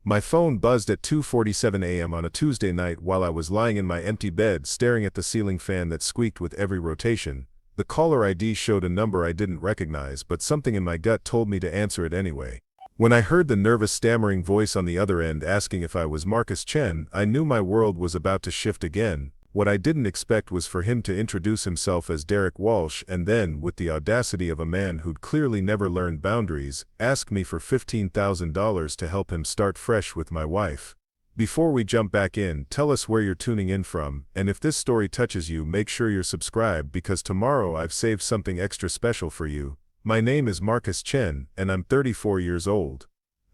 My phone buzzed at 2:47 a.m. on a Tuesday night while I was lying in my empty bed staring at the ceiling fan that squeaked with every rotation. The caller ID showed a number I didn't recognize, but something in my gut told me to answer it anyway. When I heard the nervous stammering voice on the other end asking if I was Marcus Chen, I knew my world was about to shift again. What I didn't expect was for him to introduce himself as Jessica Walsh and then, with the audacity of a man who'd clearly never learned boundaries, ask me for $15,000 to help him start fresh with my wife. Before we jump back in, tell us where you're tuning in from, and if this story touches you, make sure you're subscribed because tomorrow I've saved something extra special for you. My name is Marcus Chen, and I'm 34 years old.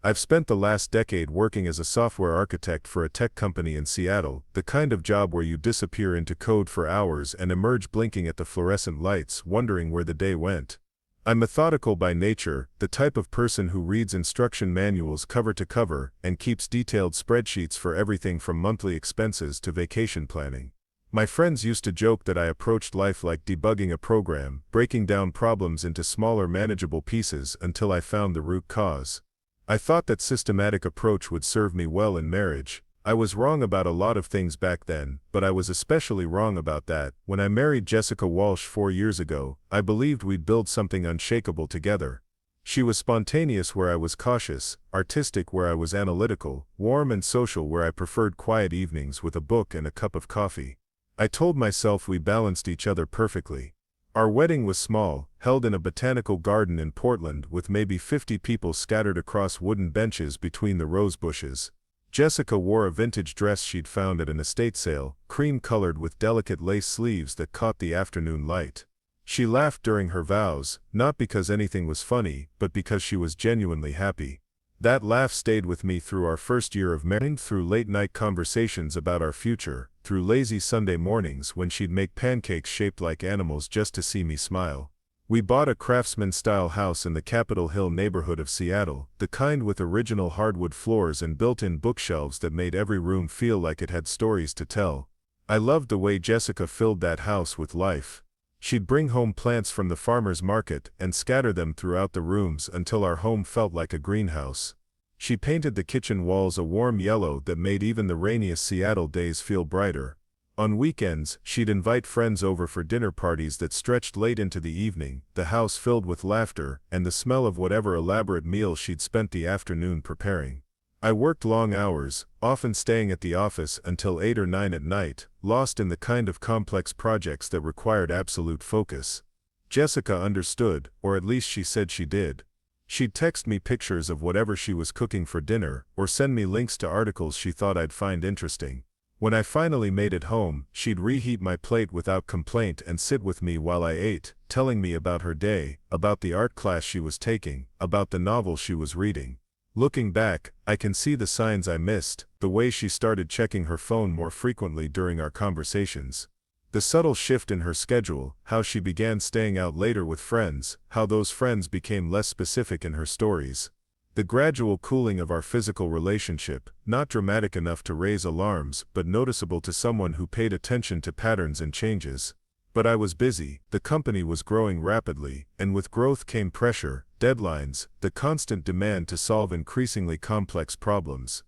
I've spent the last decade working as a software architect for a tech company in Seattle, the kind of job where you disappear into code for hours and emerge blinking at the fluorescent lights, wondering where the day went. I'm methodical by nature, the type of person who reads instruction manuals cover to cover and keeps detailed spreadsheets for everything from monthly expenses to vacation planning. My friends used to joke that I approached life like debugging a program, breaking down problems into smaller manageable pieces until I found the root cause. I thought that systematic approach would serve me well in marriage. I was wrong about a lot of things back then, but I was especially wrong about that. When I married Jessica Walsh 4 years ago, I believed we'd build something unshakable together. She was spontaneous where I was cautious, artistic where I was analytical, warm and social where I preferred quiet evenings with a book and a cup of coffee. I told myself we balanced each other perfectly. Our wedding was small, held in a botanical garden in Portland with maybe 50 people scattered across wooden benches between the rose bushes. Jessica wore a vintage dress she'd found at an estate sale, cream-colored with delicate lace sleeves that caught the afternoon light. She laughed during her vows, not because anything was funny, but because she was genuinely happy. That laugh stayed with me through our first year of marriage, through late-night conversations about our future, through lazy Sunday mornings when she'd make pancakes shaped like animals just to see me smile. We bought a craftsman-style house in the Capitol Hill neighborhood of Seattle, the kind with original hardwood floors and built-in bookshelves that made every room feel like it had stories to tell. I loved the way Jessica filled that house with life. She'd bring home plants from the farmer's market and scatter them throughout the rooms until our home felt like a greenhouse. She painted the kitchen walls a warm yellow that made even the rainiest Seattle days feel brighter. On weekends, she'd invite friends over for dinner parties that stretched late into the evening, the house filled with laughter and the smell of whatever elaborate meal she'd spent the afternoon preparing. I worked long hours, often staying at the office until 8 or 9 at night, lost in the kind of complex projects that required absolute focus. Jessica understood, or at least she said she did. She'd text me pictures of whatever she was cooking for dinner, or send me links to articles she thought I'd find interesting. When I finally made it home, she'd reheat my plate without complaint and sit with me while I ate, telling me about her day, about the art class she was taking, about the novel she was reading. Looking back, I can see the signs I missed, the way she started checking her phone more frequently during our conversations. The subtle shift in her schedule, how she began staying out later with friends, how those friends became less specific in her stories. The gradual cooling of our physical relationship, not dramatic enough to raise alarms, but noticeable to someone who paid attention to patterns and changes. But I was busy, the company was growing rapidly, and with growth came pressure, deadlines, the constant demand to solve increasingly complex problems.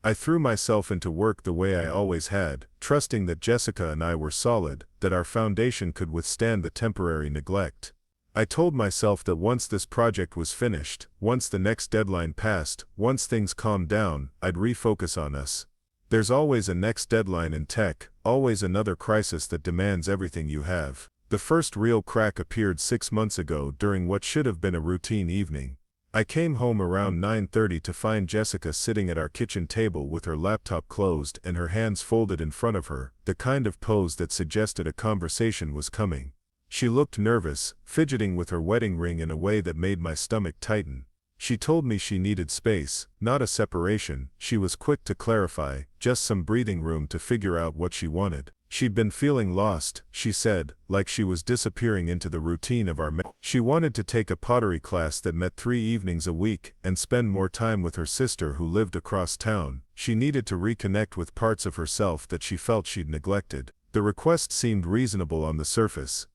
I threw myself into work the way I always had, trusting that Jessica and I were solid, that our foundation could withstand the temporary neglect. I told myself that once this project was finished, once the next deadline passed, once things calmed down, I'd refocus on us. There's always a next deadline in tech, always another crisis that demands everything you have. The first real crack appeared 6 months ago during what should have been a routine evening. I came home around 9:30 to find Jessica sitting at our kitchen table with her laptop closed and her hands folded in front of her, the kind of pose that suggested a conversation was coming. She looked nervous, fidgeting with her wedding ring in a way that made my stomach tighten. She told me she needed space, not a separation. She was quick to clarify, just some breathing room to figure out what she wanted. She'd been feeling lost, she said, like she was disappearing into the routine of our marriage. She wanted to take a pottery class that met 3 evenings a week and spend more time with her sister who lived across town. She needed to reconnect with parts of herself that she felt she'd neglected. The request seemed reasonable on the surface.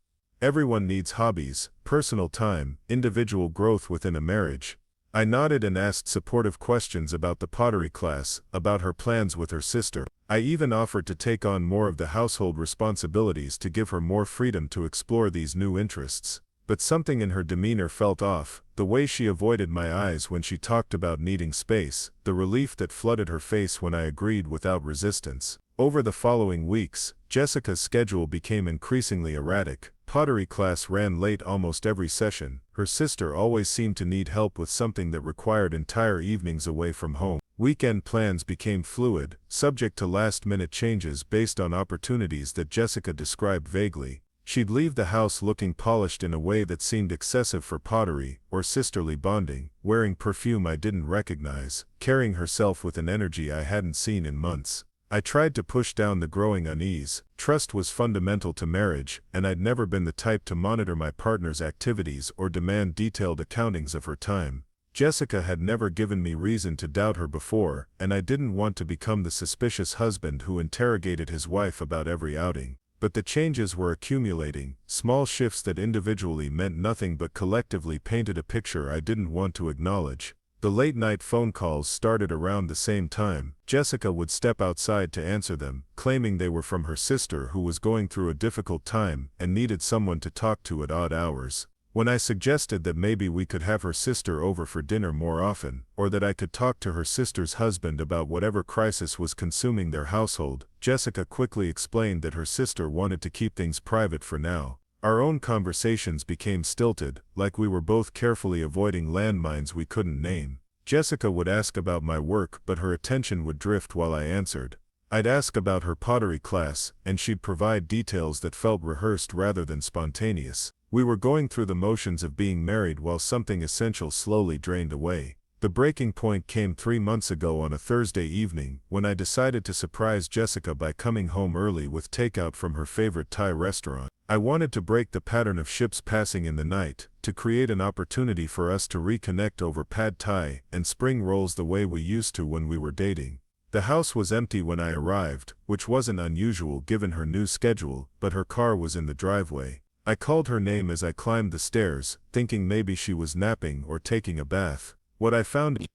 Everyone needs hobbies, personal time, individual growth within a marriage. I nodded and asked supportive questions about the pottery class, about her plans with her sister. I even offered to take on more of the household responsibilities to give her more freedom to explore these new interests. But something in her demeanor felt off, the way she avoided my eyes when she talked about needing space, the relief that flooded her face when I agreed without resistance. Over the following weeks, Jessica's schedule became increasingly erratic. Pottery class ran late almost every session. Her sister always seemed to need help with something that required entire evenings away from home. Weekend plans became fluid, subject to last-minute changes based on opportunities that Jessica described vaguely. She'd leave the house looking polished in a way that seemed excessive for pottery or sisterly bonding, wearing perfume I didn't recognize, carrying herself with an energy I hadn't seen in months. I tried to push down the growing unease. Trust was fundamental to marriage, and I'd never been the type to monitor my partner's activities or demand detailed accountings of her time. Jessica had never given me reason to doubt her before, and I didn't want to become the suspicious husband who interrogated his wife about every outing. But the changes were accumulating, small shifts that individually meant nothing but collectively painted a picture I didn't want to acknowledge. The late-night phone calls started around the same time. Jessica would step outside to answer them, claiming they were from her sister who was going through a difficult time and needed someone to talk to at odd hours. When I suggested that maybe we could have her sister over for dinner more often, or that I could talk to her sister's husband about whatever crisis was consuming their household, Jessica quickly explained that her sister wanted to keep things private for now. Our own conversations became stilted, like we were both carefully avoiding landmines we couldn't name. Jessica would ask about my work, but her attention would drift while I answered. I'd ask about her pottery class, and she'd provide details that felt rehearsed rather than spontaneous. We were going through the motions of being married while something essential slowly drained away. The breaking point came 3 months ago on a Thursday evening, when I decided to surprise Jessica by coming home early with takeout from her favorite Thai restaurant. I wanted to break the pattern of ships passing in the night, to create an opportunity for us to reconnect over pad thai and spring rolls the way we used to when we were dating. The house was empty when I arrived, which wasn't unusual given her new schedule, but her car was in the driveway. I called her name as I climbed the stairs, thinking maybe she was napping or taking a bath. What I found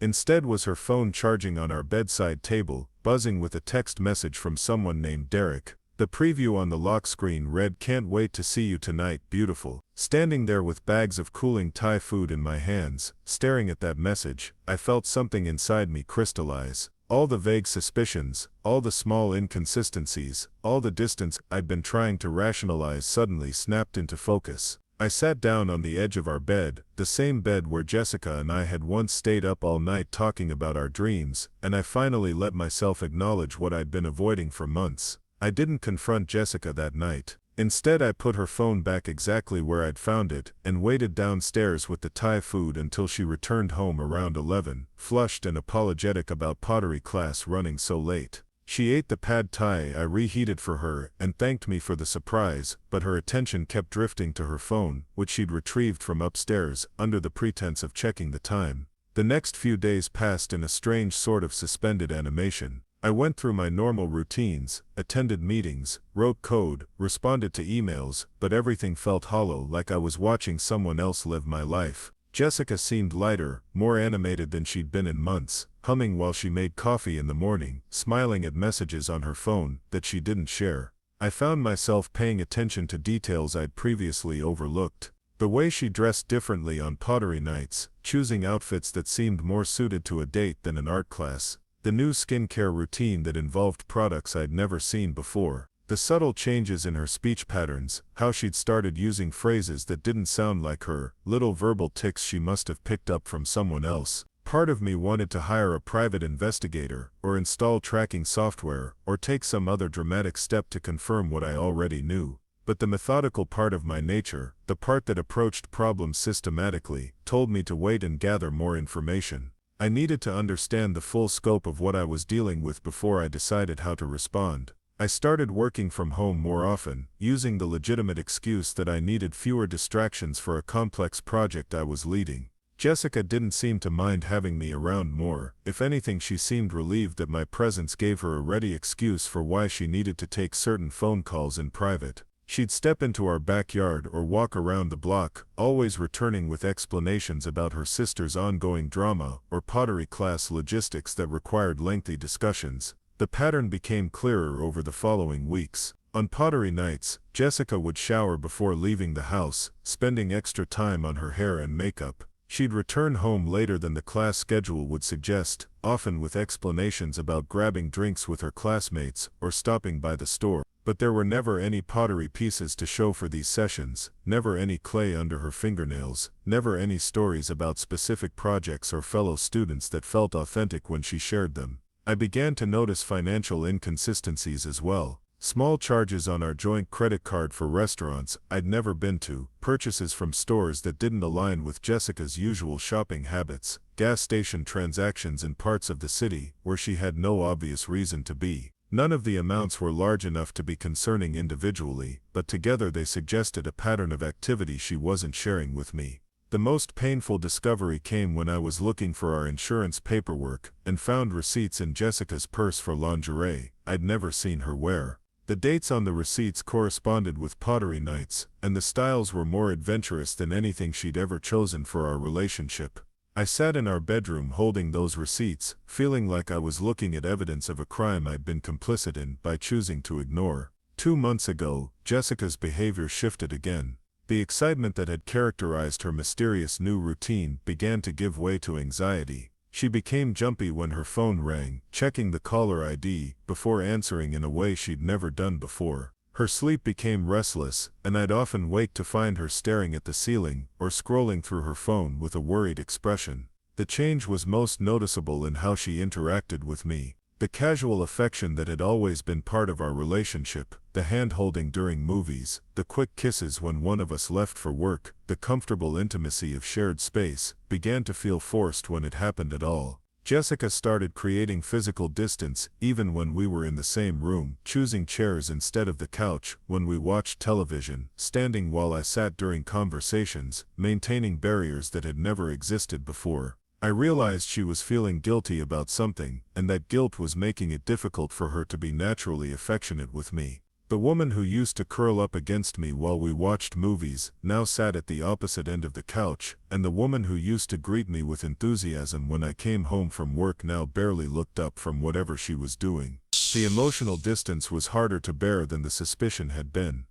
instead was her phone charging on our bedside table, buzzing with a text message from someone named Derek. The preview on the lock screen read, "Can't wait to see you tonight, beautiful." Standing there with bags of cooling Thai food in my hands, staring at that message, I felt something inside me crystallize. All the vague suspicions, all the small inconsistencies, all the distance I'd been trying to rationalize suddenly snapped into focus. I sat down on the edge of our bed, the same bed where Jessica and I had once stayed up all night talking about our dreams, and I finally let myself acknowledge what I'd been avoiding for months. I didn't confront Jessica that night. Instead, I put her phone back exactly where I'd found it, and waited downstairs with the Thai food until she returned home around 11, flushed and apologetic about pottery class running so late. She ate the pad thai I reheated for her and thanked me for the surprise, but her attention kept drifting to her phone, which she'd retrieved from upstairs, under the pretense of checking the time. The next few days passed in a strange sort of suspended animation. I went through my normal routines, attended meetings, wrote code, responded to emails, but everything felt hollow, like I was watching someone else live my life. Jessica seemed lighter, more animated than she'd been in months, humming while she made coffee in the morning, smiling at messages on her phone that she didn't share. I found myself paying attention to details I'd previously overlooked. The way she dressed differently on pottery nights, choosing outfits that seemed more suited to a date than an art class. The new skincare routine that involved products I'd never seen before. The subtle changes in her speech patterns, how she'd started using phrases that didn't sound like her, little verbal tics she must have picked up from someone else. Part of me wanted to hire a private investigator, or install tracking software, or take some other dramatic step to confirm what I already knew. But the methodical part of my nature, the part that approached problems systematically, told me to wait and gather more information. I needed to understand the full scope of what I was dealing with before I decided how to respond. I started working from home more often, using the legitimate excuse that I needed fewer distractions for a complex project I was leading. Jessica didn't seem to mind having me around more. If anything, she seemed relieved that my presence gave her a ready excuse for why she needed to take certain phone calls in private. She'd step into our backyard or walk around the block, always returning with explanations about her sister's ongoing drama or pottery class logistics that required lengthy discussions. The pattern became clearer over the following weeks. On pottery nights, Jessica would shower before leaving the house, spending extra time on her hair and makeup. She'd return home later than the class schedule would suggest, often with explanations about grabbing drinks with her classmates or stopping by the store. But there were never any pottery pieces to show for these sessions, never any clay under her fingernails, never any stories about specific projects or fellow students that felt authentic when she shared them. I began to notice financial inconsistencies as well. Small charges on our joint credit card for restaurants I'd never been to, purchases from stores that didn't align with Jessica's usual shopping habits, gas station transactions in parts of the city where she had no obvious reason to be. None of the amounts were large enough to be concerning individually, but together they suggested a pattern of activity she wasn't sharing with me. The most painful discovery came when I was looking for our insurance paperwork and found receipts in Jessica's purse for lingerie I'd never seen her wear. The dates on the receipts corresponded with pottery nights, and the styles were more adventurous than anything she'd ever chosen for our relationship. I sat in our bedroom holding those receipts, feeling like I was looking at evidence of a crime I'd been complicit in by choosing to ignore. 2 months ago, Jessica's behavior shifted again. The excitement that had characterized her mysterious new routine began to give way to anxiety. She became jumpy when her phone rang, checking the caller ID before answering in a way she'd never done before. Her sleep became restless, and I'd often wake to find her staring at the ceiling or scrolling through her phone with a worried expression. The change was most noticeable in how she interacted with me. The casual affection that had always been part of our relationship, the hand-holding during movies, the quick kisses when one of us left for work, the comfortable intimacy of shared space, began to feel forced when it happened at all. Jessica started creating physical distance even when we were in the same room, choosing chairs instead of the couch when we watched television, standing while I sat during conversations, maintaining barriers that had never existed before. I realized she was feeling guilty about something, and that guilt was making it difficult for her to be naturally affectionate with me. The woman who used to curl up against me while we watched movies now sat at the opposite end of the couch, and the woman who used to greet me with enthusiasm when I came home from work now barely looked up from whatever she was doing. The emotional distance was harder to bear than the suspicion had been.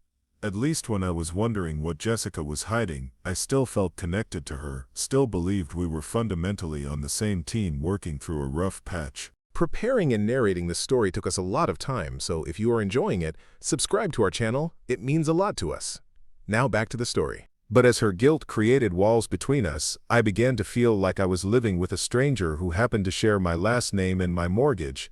At least when I was wondering what Jessica was hiding, I still felt connected to her, still believed we were fundamentally on the same team working through a rough patch. Preparing and narrating this story took us a lot of time, so if you are enjoying it, subscribe to our channel. It means a lot to us. Now back to the story. But as her guilt created walls between us, I began to feel like I was living with a stranger who happened to share my last name and my mortgage.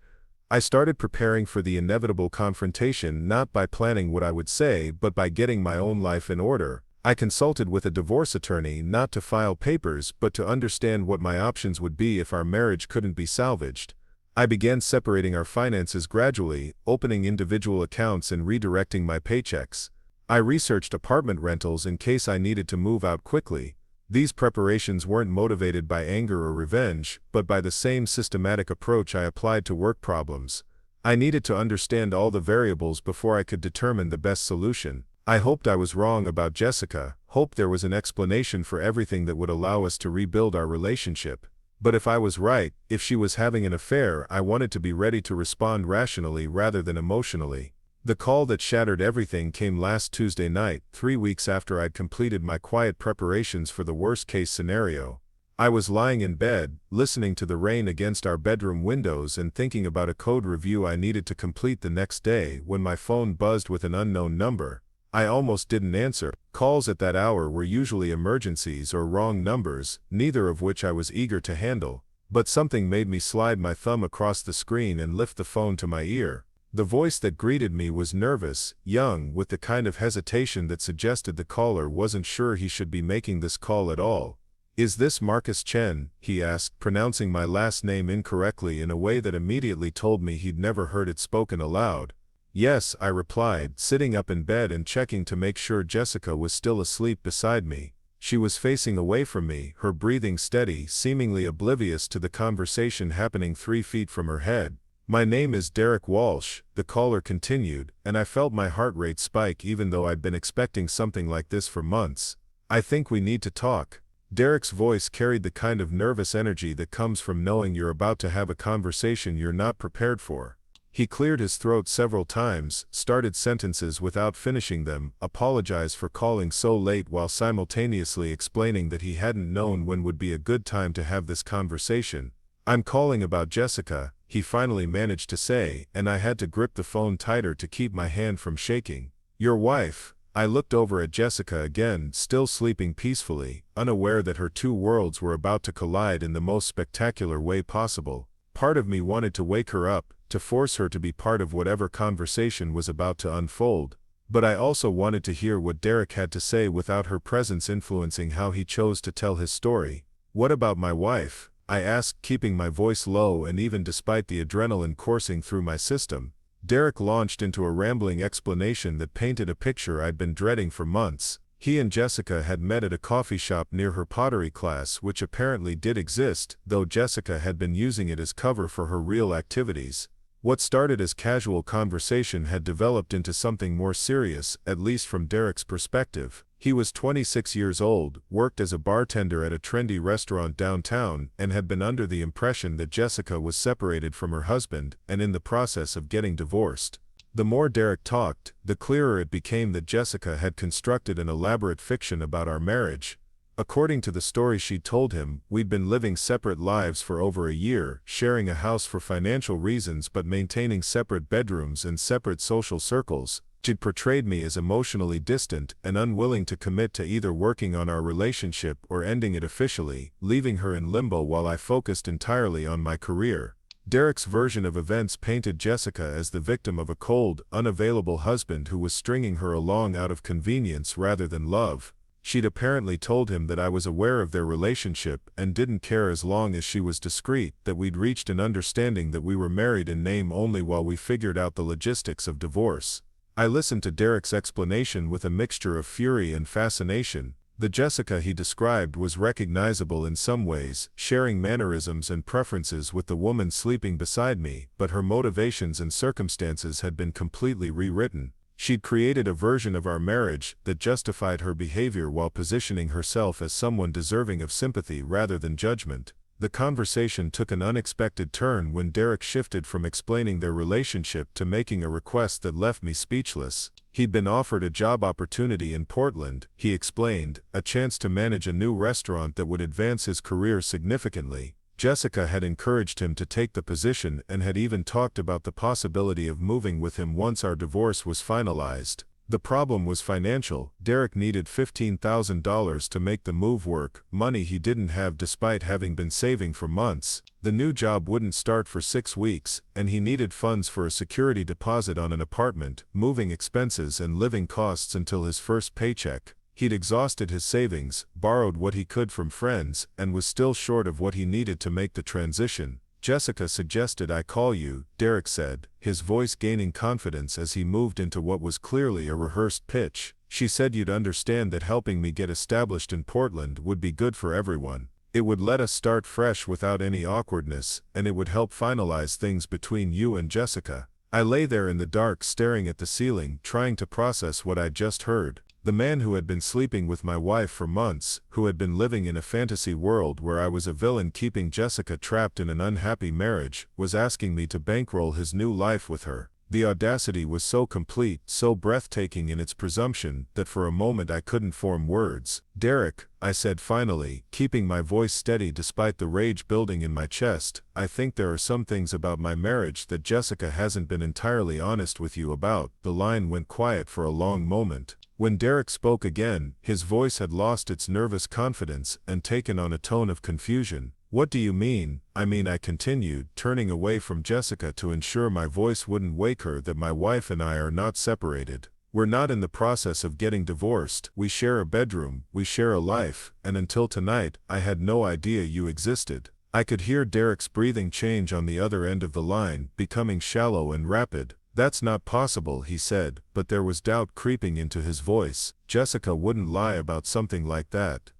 I started preparing for the inevitable confrontation not by planning what I would say but by getting my own life in order. I consulted with a divorce attorney not to file papers but to understand what my options would be if our marriage couldn't be salvaged. I began separating our finances gradually, opening individual accounts and redirecting my paychecks. I researched apartment rentals in case I needed to move out quickly. These preparations weren't motivated by anger or revenge, but by the same systematic approach I applied to work problems. I needed to understand all the variables before I could determine the best solution. I hoped I was wrong about Jessica, hoped there was an explanation for everything that would allow us to rebuild our relationship. But if I was right, if she was having an affair, I wanted to be ready to respond rationally rather than emotionally. The call that shattered everything came last Tuesday night, 3 weeks after I'd completed my quiet preparations for the worst-case scenario. I was lying in bed, listening to the rain against our bedroom windows and thinking about a code review I needed to complete the next day when my phone buzzed with an unknown number. I almost didn't answer. Calls at that hour were usually emergencies or wrong numbers, neither of which I was eager to handle. But something made me slide my thumb across the screen and lift the phone to my ear. The voice that greeted me was nervous, young, with the kind of hesitation that suggested the caller wasn't sure he should be making this call at all. "Is this Marcus Chen?" he asked, pronouncing my last name incorrectly in a way that immediately told me he'd never heard it spoken aloud. "Yes," I replied, sitting up in bed and checking to make sure Jessica was still asleep beside me. She was facing away from me, her breathing steady, seemingly oblivious to the conversation happening 3 feet from her head. My name is Derek Walsh, the caller continued, and I felt my heart rate spike even though I'd been expecting something like this for months. I think we need to talk. Derek's voice carried the kind of nervous energy that comes from knowing you're about to have a conversation you're not prepared for. He cleared his throat several times, started sentences without finishing them, apologized for calling so late while simultaneously explaining that he hadn't known when would be a good time to have this conversation. I'm calling about Jessica, he finally managed to say, and I had to grip the phone tighter to keep my hand from shaking. Your wife. I looked over at Jessica again, still sleeping peacefully, unaware that her two worlds were about to collide in the most spectacular way possible. Part of me wanted to wake her up, to force her to be part of whatever conversation was about to unfold. But I also wanted to hear what Derek had to say without her presence influencing how he chose to tell his story. What about my wife? I asked, keeping my voice low, and even despite the adrenaline coursing through my system, Derek launched into a rambling explanation that painted a picture I'd been dreading for months. He and Jessica had met at a coffee shop near her pottery class, which apparently did exist, though Jessica had been using it as cover for her real activities. What started as casual conversation had developed into something more serious, at least from Derek's perspective. He was 26 years old, worked as a bartender at a trendy restaurant downtown, and had been under the impression that Jessica was separated from her husband and in the process of getting divorced. The more Derek talked, the clearer it became that Jessica had constructed an elaborate fiction about our marriage. According to the story she'd told him, we'd been living separate lives for over a year, sharing a house for financial reasons but maintaining separate bedrooms and separate social circles. She'd portrayed me as emotionally distant and unwilling to commit to either working on our relationship or ending it officially, leaving her in limbo while I focused entirely on my career. Derek's version of events painted Jessica as the victim of a cold, unavailable husband who was stringing her along out of convenience rather than love. She'd apparently told him that I was aware of their relationship and didn't care as long as she was discreet, that we'd reached an understanding that we were married in name only while we figured out the logistics of divorce. I listened to Derek's explanation with a mixture of fury and fascination. The Jessica he described was recognizable in some ways, sharing mannerisms and preferences with the woman sleeping beside me, but her motivations and circumstances had been completely rewritten. She'd created a version of our marriage that justified her behavior while positioning herself as someone deserving of sympathy rather than judgment. The conversation took an unexpected turn when Derek shifted from explaining their relationship to making a request that left me speechless. He'd been offered a job opportunity in Portland, he explained, a chance to manage a new restaurant that would advance his career significantly. Jessica had encouraged him to take the position and had even talked about the possibility of moving with him once our divorce was finalized. The problem was financial. Derek needed $15,000 to make the move work, money he didn't have despite having been saving for months. The new job wouldn't start for 6 weeks, and he needed funds for a security deposit on an apartment, moving expenses and living costs until his first paycheck. He'd exhausted his savings, borrowed what he could from friends, and was still short of what he needed to make the transition. Jessica suggested I call you, Derek said, his voice gaining confidence as he moved into what was clearly a rehearsed pitch. She said you'd understand that helping me get established in Portland would be good for everyone. It would let us start fresh without any awkwardness, and it would help finalize things between you and Jessica. I lay there in the dark staring at the ceiling, trying to process what I'd just heard. The man who had been sleeping with my wife for months, who had been living in a fantasy world where I was a villain keeping Jessica trapped in an unhappy marriage, was asking me to bankroll his new life with her. The audacity was so complete, so breathtaking in its presumption, that for a moment I couldn't form words. Derek, I said finally, keeping my voice steady despite the rage building in my chest, I think there are some things about my marriage that Jessica hasn't been entirely honest with you about. The line went quiet for a long moment. When Derek spoke again, his voice had lost its nervous confidence and taken on a tone of confusion. What do you mean? I continued, turning away from Jessica to ensure my voice wouldn't wake her, that my wife and I are not separated. We're not in the process of getting divorced. We share a bedroom, we share a life, and until tonight, I had no idea you existed. I could hear Derek's breathing change on the other end of the line, becoming shallow and rapid. That's not possible, he said, but there was doubt creeping into his voice. Jessica wouldn't lie about something like that.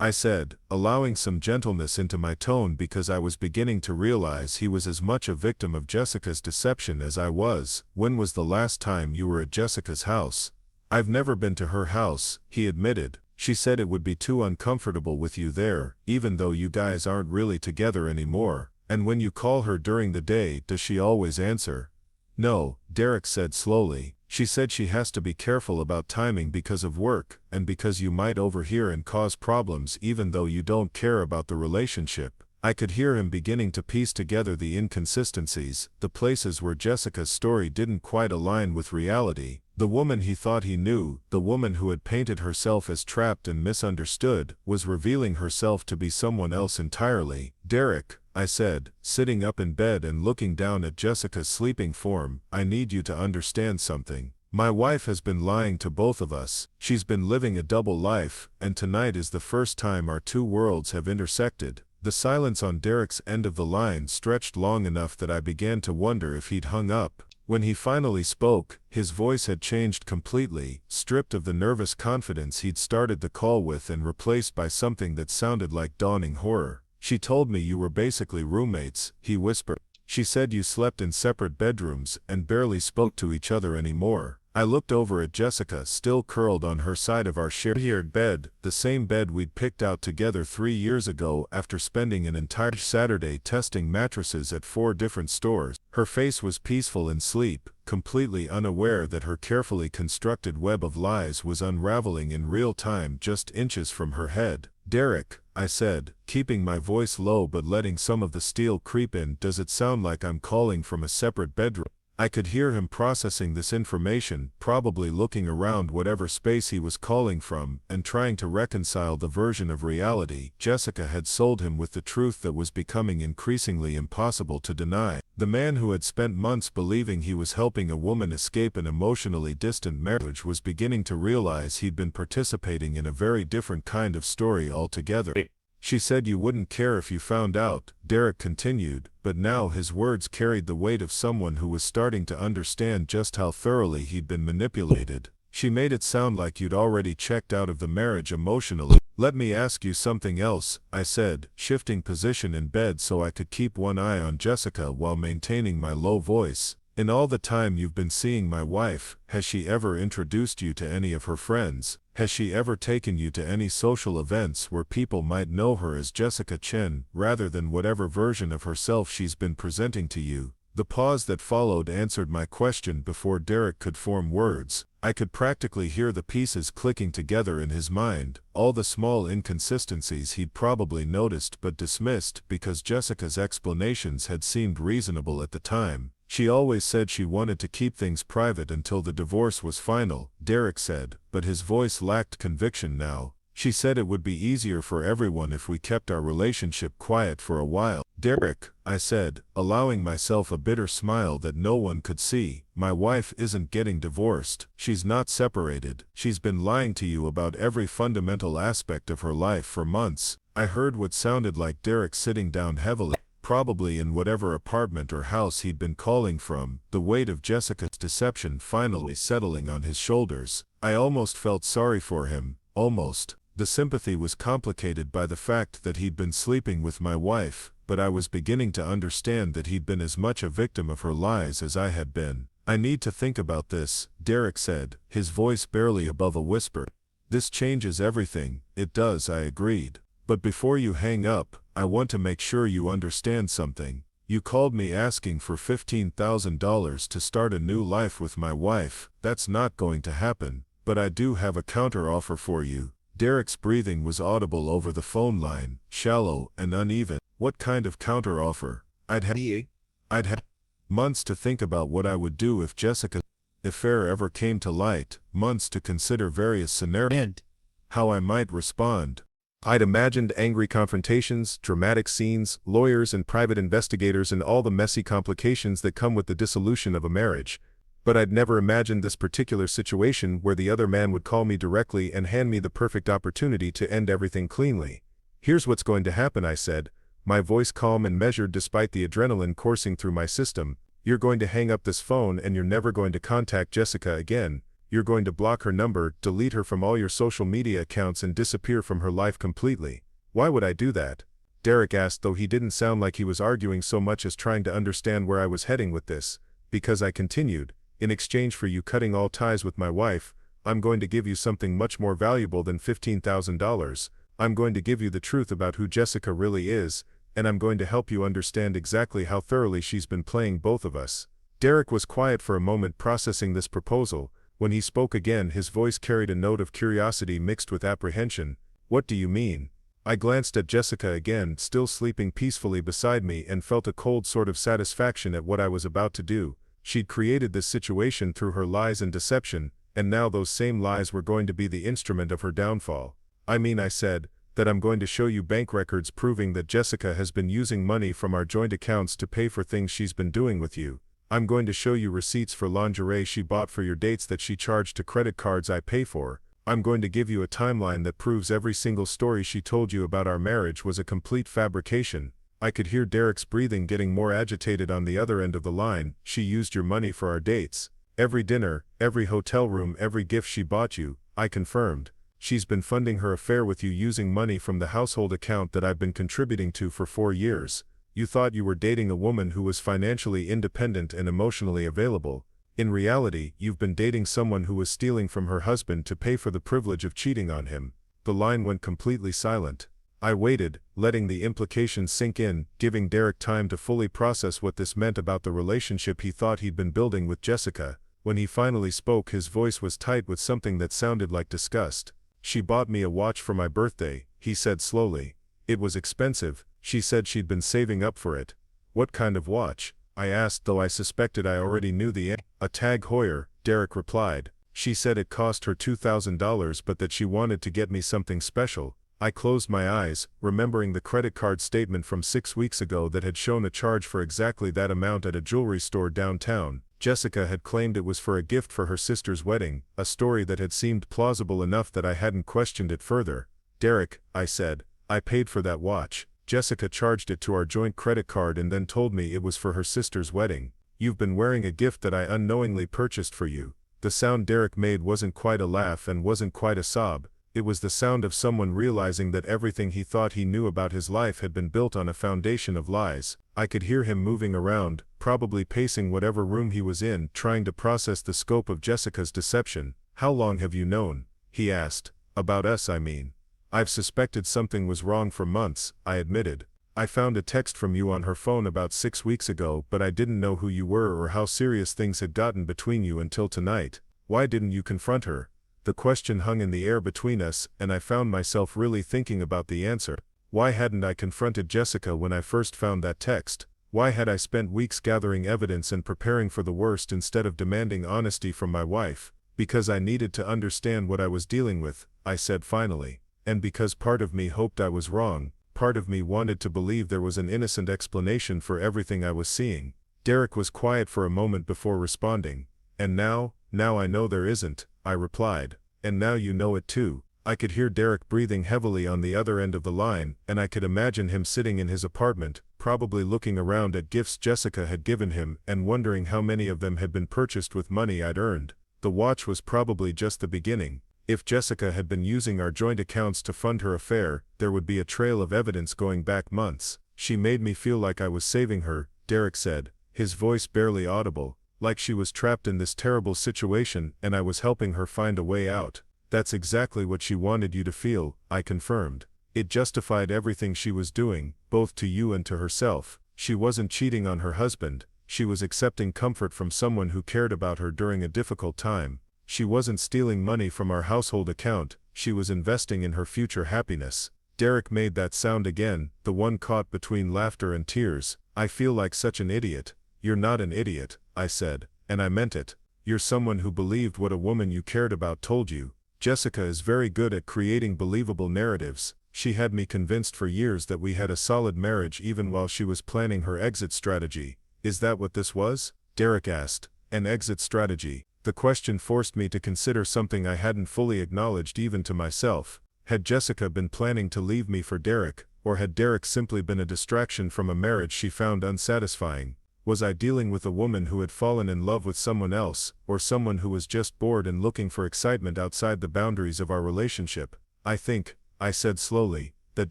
I said, allowing some gentleness into my tone because I was beginning to realize he was as much a victim of Jessica's deception as I was. When was the last time you were at Jessica's house? I've never been to her house, he admitted. She said it would be too uncomfortable with you there, even though you guys aren't really together anymore. And when you call her during the day, does she always answer? No, Derek said slowly. She said she has to be careful about timing because of work, and because you might overhear and cause problems even though you don't care about the relationship. I could hear him beginning to piece together the inconsistencies, the places where Jessica's story didn't quite align with reality. The woman he thought he knew, the woman who had painted herself as trapped and misunderstood, was revealing herself to be someone else entirely. Derek, I said, sitting up in bed and looking down at Jessica's sleeping form, I need you to understand something. My wife has been lying to both of us. She's been living a double life, and tonight is the first time our two worlds have intersected. The silence on Derek's end of the line stretched long enough that I began to wonder if he'd hung up. When he finally spoke, his voice had changed completely, stripped of the nervous confidence he'd started the call with and replaced by something that sounded like dawning horror. She told me you were basically roommates, he whispered. She said you slept in separate bedrooms and barely spoke to each other anymore. I looked over at Jessica, still curled on her side of our shared bed, the same bed we'd picked out together 3 years ago after spending an entire Saturday testing mattresses at 4 different stores. Her face was peaceful in sleep, completely unaware that her carefully constructed web of lies was unraveling in real time just inches from her head. Derek, I said, keeping my voice low but letting some of the steel creep in, does it sound like I'm calling from a separate bedroom? I could hear him processing this information, probably looking around whatever space he was calling from, and trying to reconcile the version of reality Jessica had sold him with the truth that was becoming increasingly impossible to deny. The man who had spent months believing he was helping a woman escape an emotionally distant marriage was beginning to realize he'd been participating in a very different kind of story altogether. She said you wouldn't care if you found out, Derek continued, but now his words carried the weight of someone who was starting to understand just how thoroughly he'd been manipulated. She made it sound like you'd already checked out of the marriage emotionally. Let me ask you something else, I said, shifting position in bed so I could keep one eye on Jessica while maintaining my low voice. In all the time you've been seeing my wife, has she ever introduced you to any of her friends? Has she ever taken you to any social events where people might know her as Jessica Chen, rather than whatever version of herself she's been presenting to you? The pause that followed answered my question before Derek could form words. I could practically hear the pieces clicking together in his mind, all the small inconsistencies he'd probably noticed but dismissed because Jessica's explanations had seemed reasonable at the time. She always said she wanted to keep things private until the divorce was final, Derek said, but his voice lacked conviction now. She said it would be easier for everyone if we kept our relationship quiet for a while. Derek, I said, allowing myself a bitter smile that no one could see, my wife isn't getting divorced. She's not separated. She's been lying to you about every fundamental aspect of her life for months. I heard what sounded like Derek sitting down heavily, probably in whatever apartment or house he'd been calling from, the weight of Jessica's deception finally settling on his shoulders. I almost felt sorry for him, almost. The sympathy was complicated by the fact that he'd been sleeping with my wife, but I was beginning to understand that he'd been as much a victim of her lies as I had been. I need to think about this, Derek said, his voice barely above a whisper. This changes everything. It does, I agreed. But before you hang up, I want to make sure you understand something. You called me asking for $15,000 to start a new life with my wife. That's not going to happen, but I do have a counteroffer for you. Derek's breathing was audible over the phone line, shallow and uneven. What kind of counteroffer? I'd had months to think about what I would do if Jessica's affair ever came to light, months to consider various scenarios and how I might respond. I'd imagined angry confrontations, dramatic scenes, lawyers and private investigators and all the messy complications that come with the dissolution of a marriage. But I'd never imagined this particular situation where the other man would call me directly and hand me the perfect opportunity to end everything cleanly. Here's what's going to happen, I said, my voice calm and measured despite the adrenaline coursing through my system. You're going to hang up this phone and you're never going to contact Jessica again. You're going to block her number, delete her from all your social media accounts and disappear from her life completely. Why would I do that? Derek asked, though he didn't sound like he was arguing so much as trying to understand where I was heading with this. Because I continued, in exchange for you cutting all ties with my wife, I'm going to give you something much more valuable than $15,000. I'm going to give you the truth about who Jessica really is, and I'm going to help you understand exactly how thoroughly she's been playing both of us. Derek was quiet for a moment, processing this proposal. When he spoke again, his voice carried a note of curiosity mixed with apprehension. What do you mean? I glanced at Jessica again, still sleeping peacefully beside me, and felt a cold sort of satisfaction at what I was about to do. She'd created this situation through her lies and deception, and now those same lies were going to be the instrument of her downfall. I mean, I said, that I'm going to show you bank records proving that Jessica has been using money from our joint accounts to pay for things she's been doing with you. I'm going to show you receipts for lingerie she bought for your dates that she charged to credit cards I pay for. I'm going to give you a timeline that proves every single story she told you about our marriage was a complete fabrication. I could hear Derek's breathing getting more agitated on the other end of the line. She used your money for our dates. Every dinner, every hotel room, every gift she bought you, I confirmed. She's been funding her affair with you using money from the household account that I've been contributing to for 4 years. You thought you were dating a woman who was financially independent and emotionally available. In reality, you've been dating someone who was stealing from her husband to pay for the privilege of cheating on him. The line went completely silent. I waited, letting the implications sink in, giving Derek time to fully process what this meant about the relationship he thought he'd been building with Jessica. When he finally spoke, his voice was tight with something that sounded like disgust. She bought me a watch for my birthday, he said slowly. It was expensive. She said she'd been saving up for it. What kind of watch? I asked, though I suspected I already knew the answer. A Tag Heuer, Derek replied. She said it cost her $2,000 but that she wanted to get me something special. I closed my eyes, remembering the credit card statement from 6 weeks ago that had shown a charge for exactly that amount at a jewelry store downtown. Jessica had claimed it was for a gift for her sister's wedding, a story that had seemed plausible enough that I hadn't questioned it further. Derek, I said, I paid for that watch. Jessica charged it to our joint credit card and then told me it was for her sister's wedding. You've been wearing a gift that I unknowingly purchased for you. The sound Derek made wasn't quite a laugh and wasn't quite a sob. It was the sound of someone realizing that everything he thought he knew about his life had been built on a foundation of lies. I could hear him moving around, probably pacing whatever room he was in, trying to process the scope of Jessica's deception. How long have you known? He asked. About us, I mean. I've suspected something was wrong for months, I admitted. I found a text from you on her phone about 6 weeks ago, but I didn't know who you were or how serious things had gotten between you until tonight. Why didn't you confront her? The question hung in the air between us, and I found myself really thinking about the answer. Why hadn't I confronted Jessica when I first found that text? Why had I spent weeks gathering evidence and preparing for the worst instead of demanding honesty from my wife? Because I needed to understand what I was dealing with, I said finally. And because part of me hoped I was wrong, part of me wanted to believe there was an innocent explanation for everything I was seeing. Derek was quiet for a moment before responding. And now I know there isn't, I replied. And now you know it too. I could hear Derek breathing heavily on the other end of the line, and I could imagine him sitting in his apartment, probably looking around at gifts Jessica had given him and wondering how many of them had been purchased with money I'd earned. The watch was probably just the beginning. If Jessica had been using our joint accounts to fund her affair, there would be a trail of evidence going back months. She made me feel like I was saving her, Derek said, his voice barely audible, like she was trapped in this terrible situation and I was helping her find a way out. That's exactly what she wanted you to feel, I confirmed. It justified everything she was doing, both to you and to herself. She wasn't cheating on her husband. She was accepting comfort from someone who cared about her during a difficult time. She wasn't stealing money from our household account. She was investing in her future happiness. Derek made that sound again, the one caught between laughter and tears. I feel like such an idiot. You're not an idiot, I said, and I meant it. You're someone who believed what a woman you cared about told you. Jessica is very good at creating believable narratives. She had me convinced for years that we had a solid marriage even while she was planning her exit strategy. Is that what this was? Derek asked. An exit strategy. The question forced me to consider something I hadn't fully acknowledged even to myself. Had Jessica been planning to leave me for Derek, or had Derek simply been a distraction from a marriage she found unsatisfying? Was I dealing with a woman who had fallen in love with someone else, or someone who was just bored and looking for excitement outside the boundaries of our relationship? I think, I said slowly, that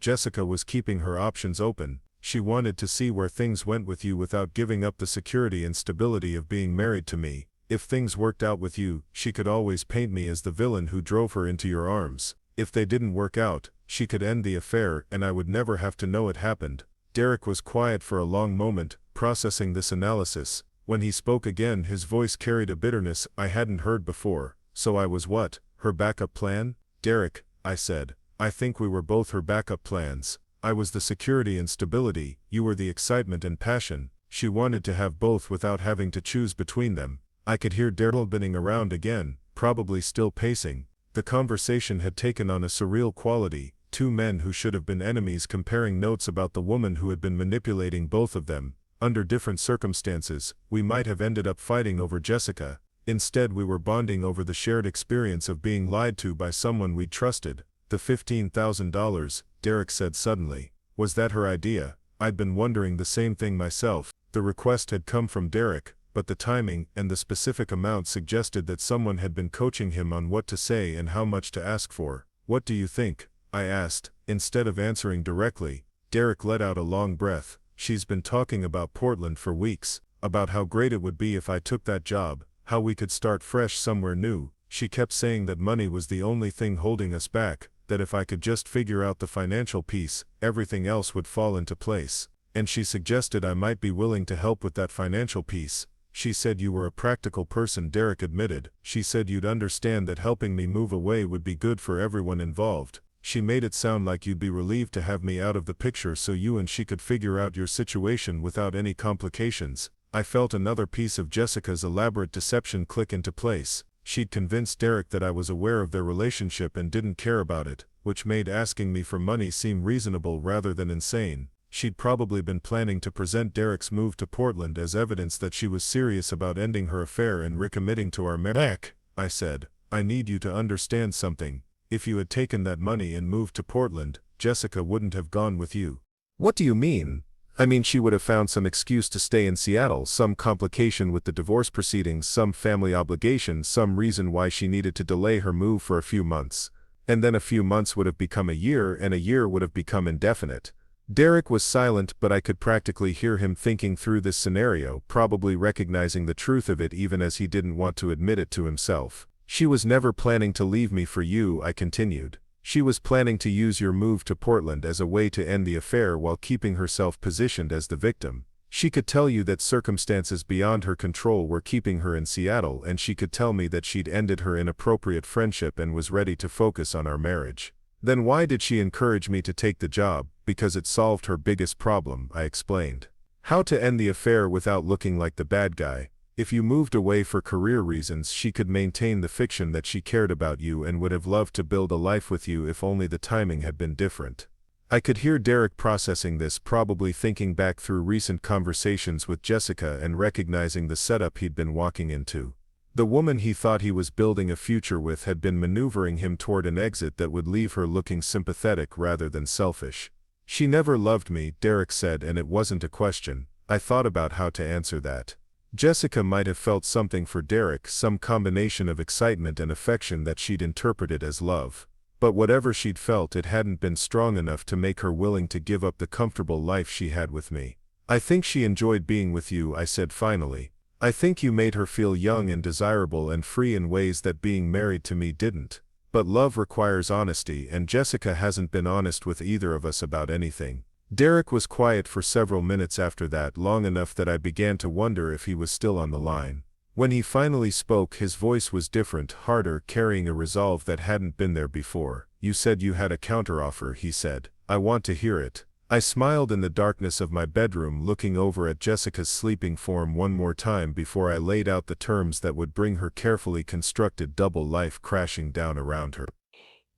Jessica was keeping her options open. She wanted to see where things went with you without giving up the security and stability of being married to me. If things worked out with you, she could always paint me as the villain who drove her into your arms. If they didn't work out, she could end the affair and I would never have to know it happened. Derek was quiet for a long moment, processing this analysis. When he spoke again, his voice carried a bitterness I hadn't heard before. So I was what? Her backup plan? Derek, I said, I think we were both her backup plans. I was the security and stability, you were the excitement and passion. She wanted to have both without having to choose between them. I could hear Daryl spinning around again, probably still pacing. The conversation had taken on a surreal quality, two men who should have been enemies comparing notes about the woman who had been manipulating both of them. Under different circumstances, we might have ended up fighting over Jessica. Instead, we were bonding over the shared experience of being lied to by someone we trusted. The $15,000, Derek said suddenly. Was that her idea? I'd been wondering the same thing myself. The request had come from Derek, but the timing and the specific amount suggested that someone had been coaching him on what to say and how much to ask for. What do you think? I asked. Instead of answering directly, Derek let out a long breath. She's been talking about Portland for weeks, about how great it would be if I took that job, how we could start fresh somewhere new. She kept saying that money was the only thing holding us back, that if I could just figure out the financial piece, everything else would fall into place. And she suggested I might be willing to help with that financial piece. She said you were a practical person, Derek admitted. She said you'd understand that helping me move away would be good for everyone involved. She made it sound like you'd be relieved to have me out of the picture so you and she could figure out your situation without any complications. I felt another piece of Jessica's elaborate deception click into place. She'd convinced Derek that I was aware of their relationship and didn't care about it, which made asking me for money seem reasonable rather than insane. She'd probably been planning to present Derek's move to Portland as evidence that she was serious about ending her affair and recommitting to our marriage. I said, I need you to understand something. If you had taken that money and moved to Portland, Jessica wouldn't have gone with you. What do you mean? I mean, she would have found some excuse to stay in Seattle, some complication with the divorce proceedings, some family obligation, some reason why she needed to delay her move for a few months. And then a few months would have become a year, and a year would have become indefinite. Derek was silent, but I could practically hear him thinking through this scenario, probably recognizing the truth of it even as he didn't want to admit it to himself. She was never planning to leave me for you, I continued. She was planning to use your move to Portland as a way to end the affair while keeping herself positioned as the victim. She could tell you that circumstances beyond her control were keeping her in Seattle, and she could tell me that she'd ended her inappropriate friendship and was ready to focus on our marriage. Then why did she encourage me to take the job? Because it solved her biggest problem, I explained. How to end the affair without looking like the bad guy. If you moved away for career reasons, she could maintain the fiction that she cared about you and would have loved to build a life with you if only the timing had been different. I could hear Derek processing this, probably thinking back through recent conversations with Jessica and recognizing the setup he'd been walking into. The woman he thought he was building a future with had been maneuvering him toward an exit that would leave her looking sympathetic rather than selfish. She never loved me, Derek said, and it wasn't a question. I thought about how to answer that. Jessica might have felt something for Derek, some combination of excitement and affection that she'd interpreted as love. But whatever she'd felt, it hadn't been strong enough to make her willing to give up the comfortable life she had with me. I think she enjoyed being with you, I said finally. I think you made her feel young and desirable and free in ways that being married to me didn't. But love requires honesty, and Jessica hasn't been honest with either of us about anything. Derek was quiet for several minutes after that, long enough that I began to wonder if he was still on the line. When he finally spoke, his voice was different, harder, carrying a resolve that hadn't been there before. You said you had a counteroffer, he said. I want to hear it. I smiled in the darkness of my bedroom, looking over at Jessica's sleeping form one more time before I laid out the terms that would bring her carefully constructed double life crashing down around her.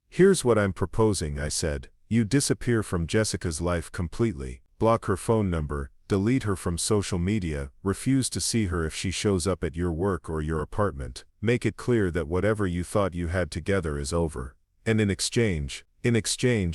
Here's what I'm proposing, I said. You disappear from Jessica's life completely, block her phone number, delete her from social media, refuse to see her if she shows up at your work or your apartment. Make it clear that whatever you thought you had together is over. And in exchange,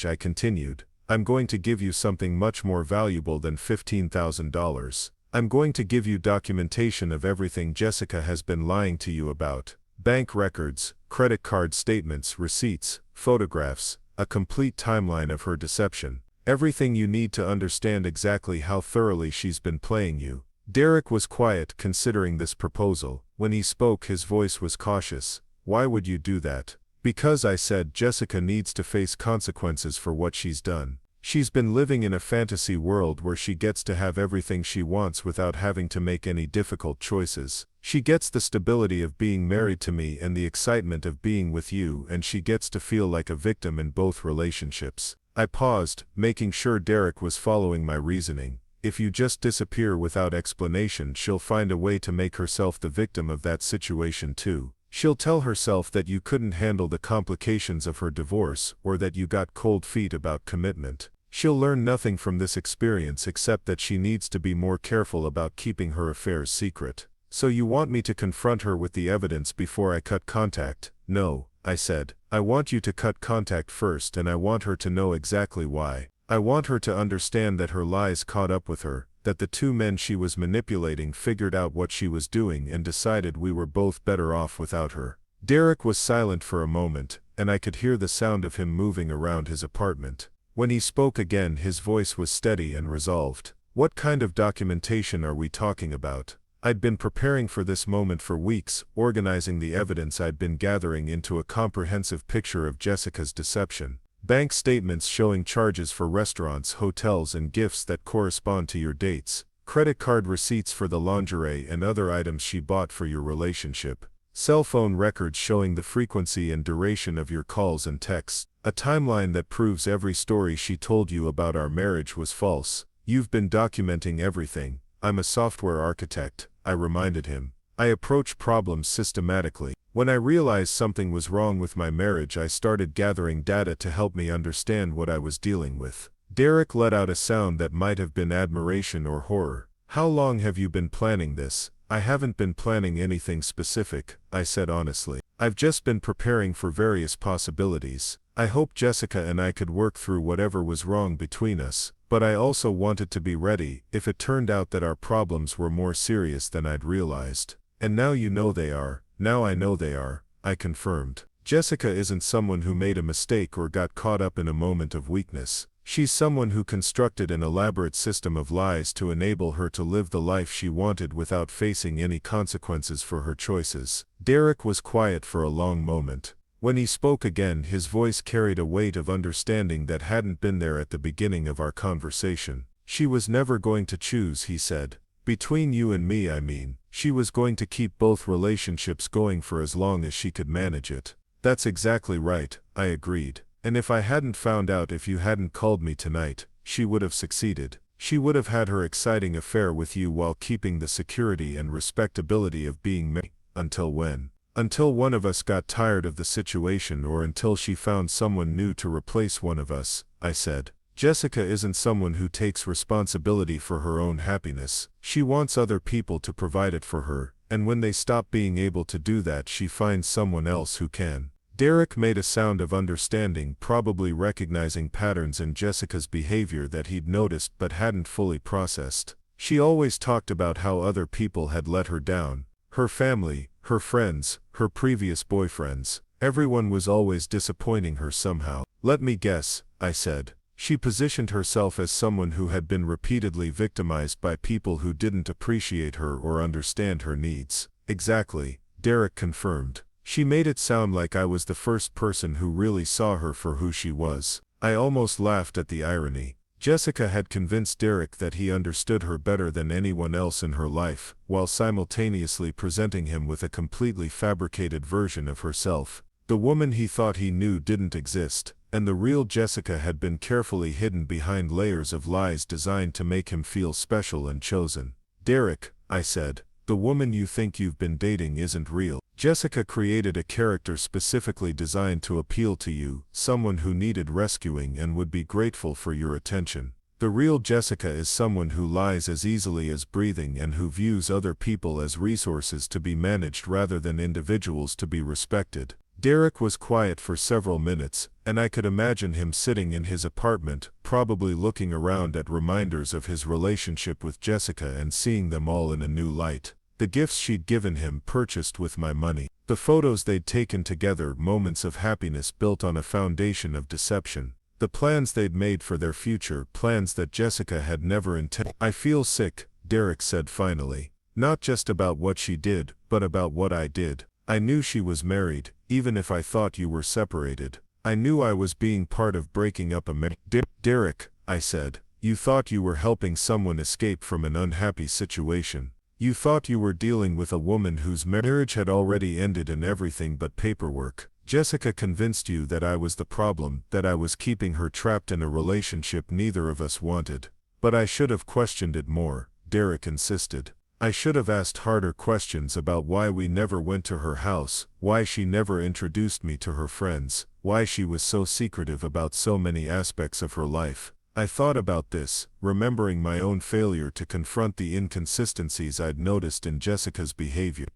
I continued, I'm going to give you something much more valuable than $15,000. I'm going to give you documentation of everything Jessica has been lying to you about. Bank records, credit card statements, receipts, photographs, a complete timeline of her deception. Everything you need to understand exactly how thoroughly she's been playing you. Derek was quiet, considering this proposal. When he spoke, his voice was cautious. Why would you do that? Because I said Jessica needs to face consequences for what she's done. She's been living in a fantasy world where she gets to have everything she wants without having to make any difficult choices. She gets the stability of being married to me and the excitement of being with you, and she gets to feel like a victim in both relationships. I paused, making sure Derek was following my reasoning. If you just disappear without explanation, she'll find a way to make herself the victim of that situation too. She'll tell herself that you couldn't handle the complications of her divorce, or that you got cold feet about commitment. She'll learn nothing from this experience except that she needs to be more careful about keeping her affairs secret. So you want me to confront her with the evidence before I cut contact? No, I said. I want you to cut contact first, and I want her to know exactly why. I want her to understand that her lies caught up with her, that the two men she was manipulating figured out what she was doing and decided we were both better off without her. Derek was silent for a moment, and I could hear the sound of him moving around his apartment. When he spoke again, his voice was steady and resolved. What kind of documentation are we talking about? I'd been preparing for this moment for weeks, organizing the evidence I'd been gathering into a comprehensive picture of Jessica's deception. Bank statements showing charges for restaurants, hotels, and gifts that correspond to your dates. Credit card receipts for the lingerie and other items she bought for your relationship. Cell phone records showing the frequency and duration of your calls and texts. A timeline that proves every story she told you about our marriage was false. You've been documenting everything. I'm a software architect, I reminded him. I approach problems systematically. When I realized something was wrong with my marriage, I started gathering data to help me understand what I was dealing with. Derek let out a sound that might have been admiration or horror. How long have you been planning this? I haven't been planning anything specific, I said honestly. I've just been preparing for various possibilities. I hoped Jessica and I could work through whatever was wrong between us, but I also wanted to be ready if it turned out that our problems were more serious than I'd realized. And now you know they are. Now I know they are, I confirmed. Jessica isn't someone who made a mistake or got caught up in a moment of weakness. She's someone who constructed an elaborate system of lies to enable her to live the life she wanted without facing any consequences for her choices. Derek was quiet for a long moment. When he spoke again, his voice carried a weight of understanding that hadn't been there at the beginning of our conversation. She was never going to choose, he said. Between you and me, I mean. She was going to keep both relationships going for as long as she could manage it. That's exactly right, I agreed. And if I hadn't found out, if you hadn't called me tonight, she would have succeeded. She would have had her exciting affair with you while keeping the security and respectability of being married. Until when? Until one of us got tired of the situation, or until she found someone new to replace one of us, I said. Jessica isn't someone who takes responsibility for her own happiness. She wants other people to provide it for her, and when they stop being able to do that, she finds someone else who can. Derek made a sound of understanding, probably recognizing patterns in Jessica's behavior that he'd noticed but hadn't fully processed. She always talked about how other people had let her down. Her family, her friends, her previous boyfriends. Everyone was always disappointing her somehow. Let me guess, I said. She positioned herself as someone who had been repeatedly victimized by people who didn't appreciate her or understand her needs. Exactly, Derek confirmed. She made it sound like I was the first person who really saw her for who she was. I almost laughed at the irony. Jessica had convinced Derek that he understood her better than anyone else in her life, while simultaneously presenting him with a completely fabricated version of herself. The woman he thought he knew didn't exist, and the real Jessica had been carefully hidden behind layers of lies designed to make him feel special and chosen. Derek, I said, the woman you think you've been dating isn't real. Jessica created a character specifically designed to appeal to you, someone who needed rescuing and would be grateful for your attention. The real Jessica is someone who lies as easily as breathing and who views other people as resources to be managed rather than individuals to be respected. Derek was quiet for several minutes, and I could imagine him sitting in his apartment, probably looking around at reminders of his relationship with Jessica and seeing them all in a new light. The gifts she'd given him purchased with my money. The photos they'd taken together, moments of happiness built on a foundation of deception. The plans they'd made for their future, plans that Jessica had never intended. I feel sick, Derek said finally. Not just about what she did, but about what I did. I knew she was married, even if I thought you were separated. I knew I was being part of breaking up a marriage. Derek, I said, you thought you were helping someone escape from an unhappy situation. You thought you were dealing with a woman whose marriage had already ended in everything but paperwork. Jessica convinced you that I was the problem, that I was keeping her trapped in a relationship neither of us wanted. But I should have questioned it more, Derek insisted. I should have asked harder questions about why we never went to her house, why she never introduced me to her friends, why she was so secretive about so many aspects of her life. I thought about this, remembering my own failure to confront the inconsistencies I'd noticed in Jessica's behavior.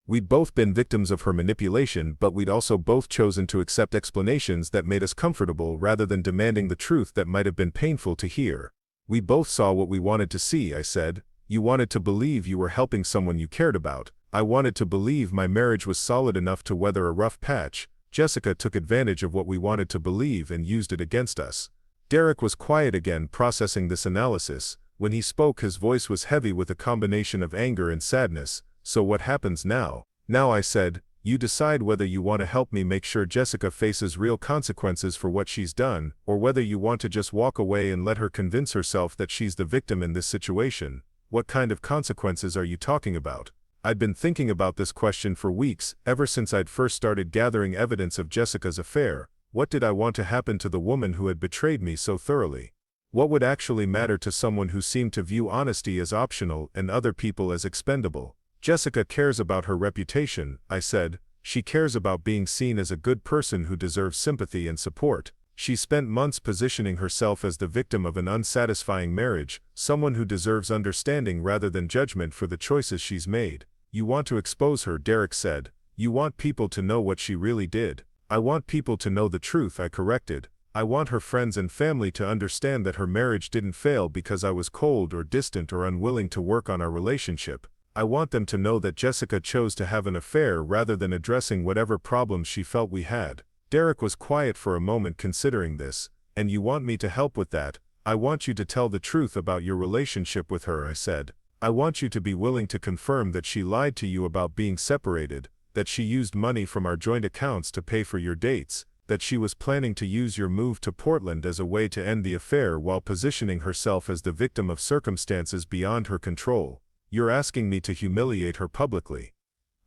We'd both been victims of her manipulation, but we'd also both chosen to accept explanations that made us comfortable rather than demanding the truth that might have been painful to hear. We both saw what we wanted to see, I said. You wanted to believe you were helping someone you cared about. I wanted to believe my marriage was solid enough to weather a rough patch. Jessica took advantage of what we wanted to believe and used it against us. Derek was quiet again, processing this analysis. When he spoke, his voice was heavy with a combination of anger and sadness. So what happens now? Now, I said, you decide whether you want to help me make sure Jessica faces real consequences for what she's done, or whether you want to just walk away and let her convince herself that she's the victim in this situation. What kind of consequences are you talking about? I'd been thinking about this question for weeks, ever since I'd first started gathering evidence of Jessica's affair. What did I want to happen to the woman who had betrayed me so thoroughly? What would actually matter to someone who seemed to view honesty as optional and other people as expendable? Jessica cares about her reputation, I said. She cares about being seen as a good person who deserves sympathy and support. She spent months positioning herself as the victim of an unsatisfying marriage, someone who deserves understanding rather than judgment for the choices she's made. You want to expose her, Derek said. You want people to know what she really did. I want people to know the truth, I corrected. I want her friends and family to understand that her marriage didn't fail because I was cold or distant or unwilling to work on our relationship. I want them to know that Jessica chose to have an affair rather than addressing whatever problems she felt we had. Derek was quiet for a moment considering this. And you want me to help with that? I want you to tell the truth about your relationship with her, I said. I want you to be willing to confirm that she lied to you about being separated, that she used money from our joint accounts to pay for your dates, that she was planning to use your move to Portland as a way to end the affair while positioning herself as the victim of circumstances beyond her control. You're asking me to humiliate her publicly.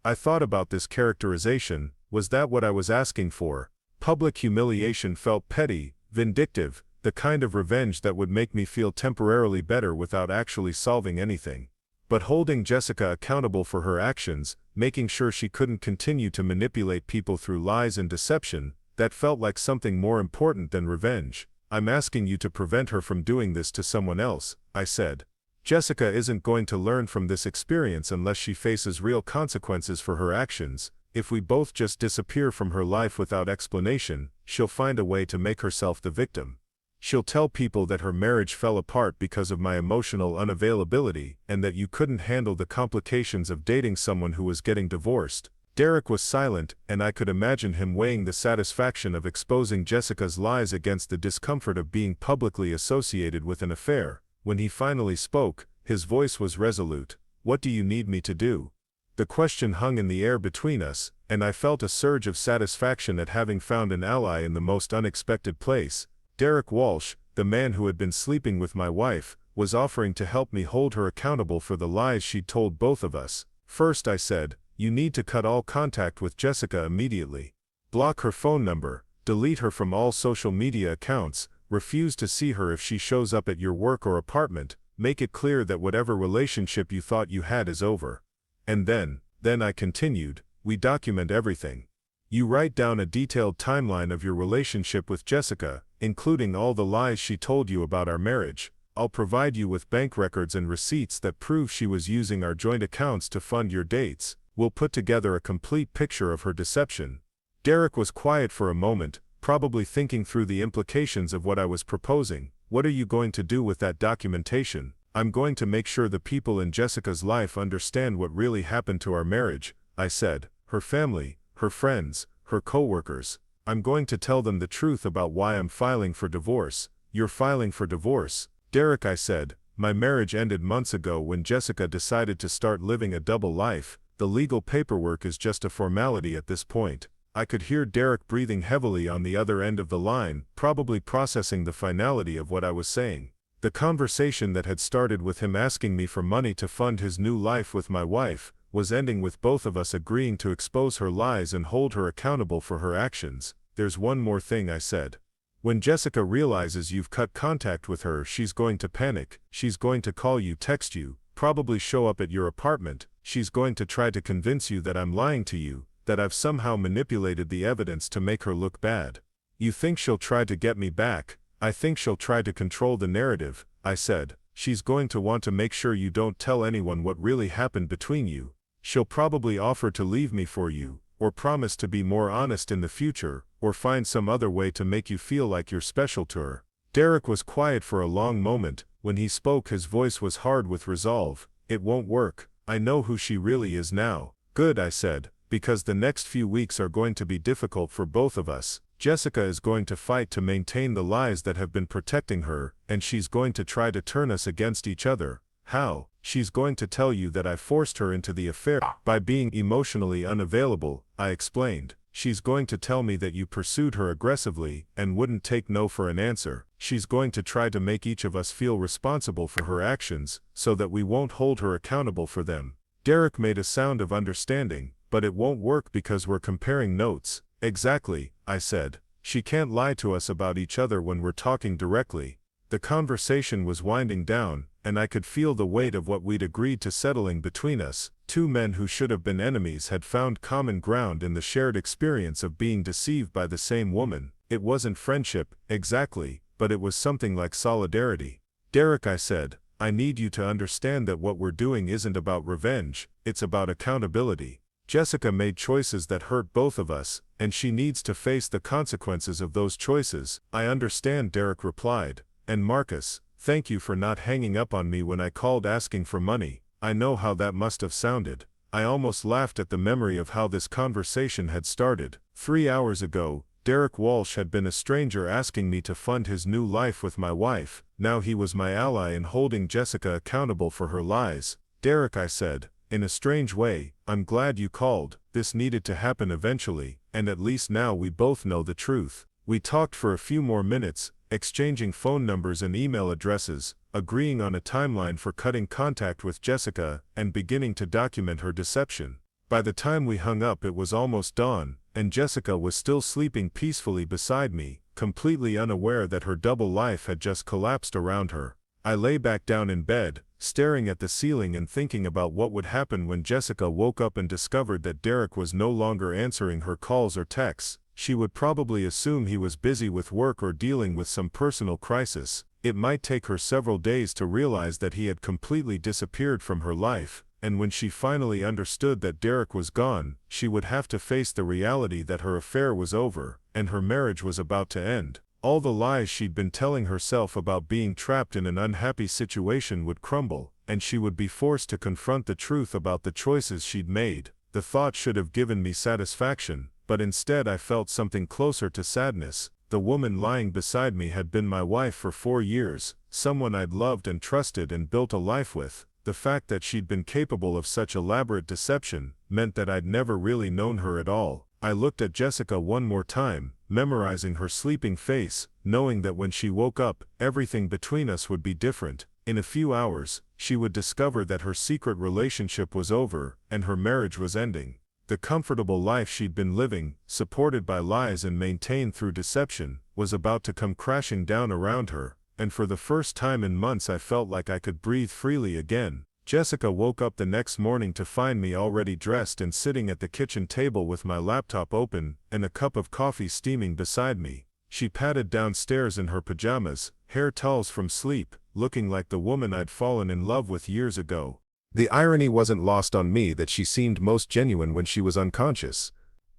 I thought about this characterization. Was that what I was asking for? Public humiliation felt petty, vindictive, the kind of revenge that would make me feel temporarily better without actually solving anything. But holding Jessica accountable for her actions, making sure she couldn't continue to manipulate people through lies and deception, that felt like something more important than revenge. I'm asking you to prevent her from doing this to someone else, I said. Jessica isn't going to learn from this experience unless she faces real consequences for her actions. If we both just disappear from her life without explanation, she'll find a way to make herself the victim. She'll tell people that her marriage fell apart because of my emotional unavailability and that you couldn't handle the complications of dating someone who was getting divorced. Derek was silent, and I could imagine him weighing the satisfaction of exposing Jessica's lies against the discomfort of being publicly associated with an affair. When he finally spoke, his voice was resolute. What do you need me to do? The question hung in the air between us, and I felt a surge of satisfaction at having found an ally in the most unexpected place. Derek Walsh, the man who had been sleeping with my wife, was offering to help me hold her accountable for the lies she'd told both of us. First, I said, you need to cut all contact with Jessica immediately. Block her phone number, delete her from all social media accounts, refuse to see her if she shows up at your work or apartment, make it clear that whatever relationship you thought you had is over. And then I continued, we document everything. You write down a detailed timeline of your relationship with Jessica, including all the lies she told you about our marriage. I'll provide you with bank records and receipts that prove she was using our joint accounts to fund your dates. We'll put together a complete picture of her deception. Derek was quiet for a moment, probably thinking through the implications of what I was proposing. What are you going to do with that documentation? I'm going to make sure the people in Jessica's life understand what really happened to our marriage, I said. Her family, her friends, her co-workers. I'm going to tell them the truth about why I'm filing for divorce. You're filing for divorce, Derek, I said. My marriage ended months ago when Jessica decided to start living a double life. The legal paperwork is just a formality at this point. I could hear Derek breathing heavily on the other end of the line, probably processing the finality of what I was saying. The conversation that had started with him asking me for money to fund his new life with my wife, was ending with both of us agreeing to expose her lies and hold her accountable for her actions. There's one more thing, I said. When Jessica realizes you've cut contact with her, she's going to panic. She's going to call you, text you, probably show up at your apartment. She's going to try to convince you that I'm lying to you, that I've somehow manipulated the evidence to make her look bad. You think she'll try to get me back? I think she'll try to control the narrative, I said. She's going to want to make sure you don't tell anyone what really happened between you. She'll probably offer to leave me for you, or promise to be more honest in the future, or find some other way to make you feel like you're special to her. Derek was quiet for a long moment. When he spoke, his voice was hard with resolve. It won't work. I know who she really is now. Good, I said, because the next few weeks are going to be difficult for both of us. Jessica is going to fight to maintain the lies that have been protecting her, and she's going to try to turn us against each other. How? She's going to tell you that I forced her into the affair by being emotionally unavailable, I explained. She's going to tell me that you pursued her aggressively and wouldn't take no for an answer. She's going to try to make each of us feel responsible for her actions, so that we won't hold her accountable for them. Derek made a sound of understanding, but it won't work because we're comparing notes. Exactly, I said. She can't lie to us about each other when we're talking directly. The conversation was winding down, and I could feel the weight of what we'd agreed to settling between us. Two men who should have been enemies had found common ground in the shared experience of being deceived by the same woman. It wasn't friendship, exactly, but it was something like solidarity. Derek, I said, I need you to understand that what we're doing isn't about revenge, it's about accountability. Jessica made choices that hurt both of us, and she needs to face the consequences of those choices. I understand, Derek replied. And Marcus, thank you for not hanging up on me when I called asking for money. I know how that must have sounded. I almost laughed at the memory of how this conversation had started. 3 hours ago, Derek Walsh had been a stranger asking me to fund his new life with my wife. Now he was my ally in holding Jessica accountable for her lies. Derek, I said, in a strange way, I'm glad you called. This needed to happen eventually, and at least now we both know the truth. We talked for a few more minutes, exchanging phone numbers and email addresses, agreeing on a timeline for cutting contact with Jessica and beginning to document her deception. By the time we hung up, it was almost dawn, and Jessica was still sleeping peacefully beside me, completely unaware that her double life had just collapsed around her. I lay back down in bed, staring at the ceiling and thinking about what would happen when Jessica woke up and discovered that Derek was no longer answering her calls or texts. She would probably assume he was busy with work or dealing with some personal crisis. It might take her several days to realize that he had completely disappeared from her life, and when she finally understood that Derek was gone, she would have to face the reality that her affair was over, and her marriage was about to end. All the lies she'd been telling herself about being trapped in an unhappy situation would crumble, and she would be forced to confront the truth about the choices she'd made. The thought should have given me satisfaction, but instead I felt something closer to sadness. The woman lying beside me had been my wife for 4 years, someone I'd loved and trusted and built a life with. The fact that she'd been capable of such elaborate deception meant that I'd never really known her at all. I looked at Jessica one more time, memorizing her sleeping face, knowing that when she woke up, everything between us would be different. In a few hours, she would discover that her secret relationship was over, and her marriage was ending. The comfortable life she'd been living, supported by lies and maintained through deception, was about to come crashing down around her, and for the first time in months I felt like I could breathe freely again. Jessica woke up the next morning to find me already dressed and sitting at the kitchen table with my laptop open and a cup of coffee steaming beside me. She padded downstairs in her pajamas, hair towels from sleep, looking like the woman I'd fallen in love with years ago. The irony wasn't lost on me that she seemed most genuine when she was unconscious.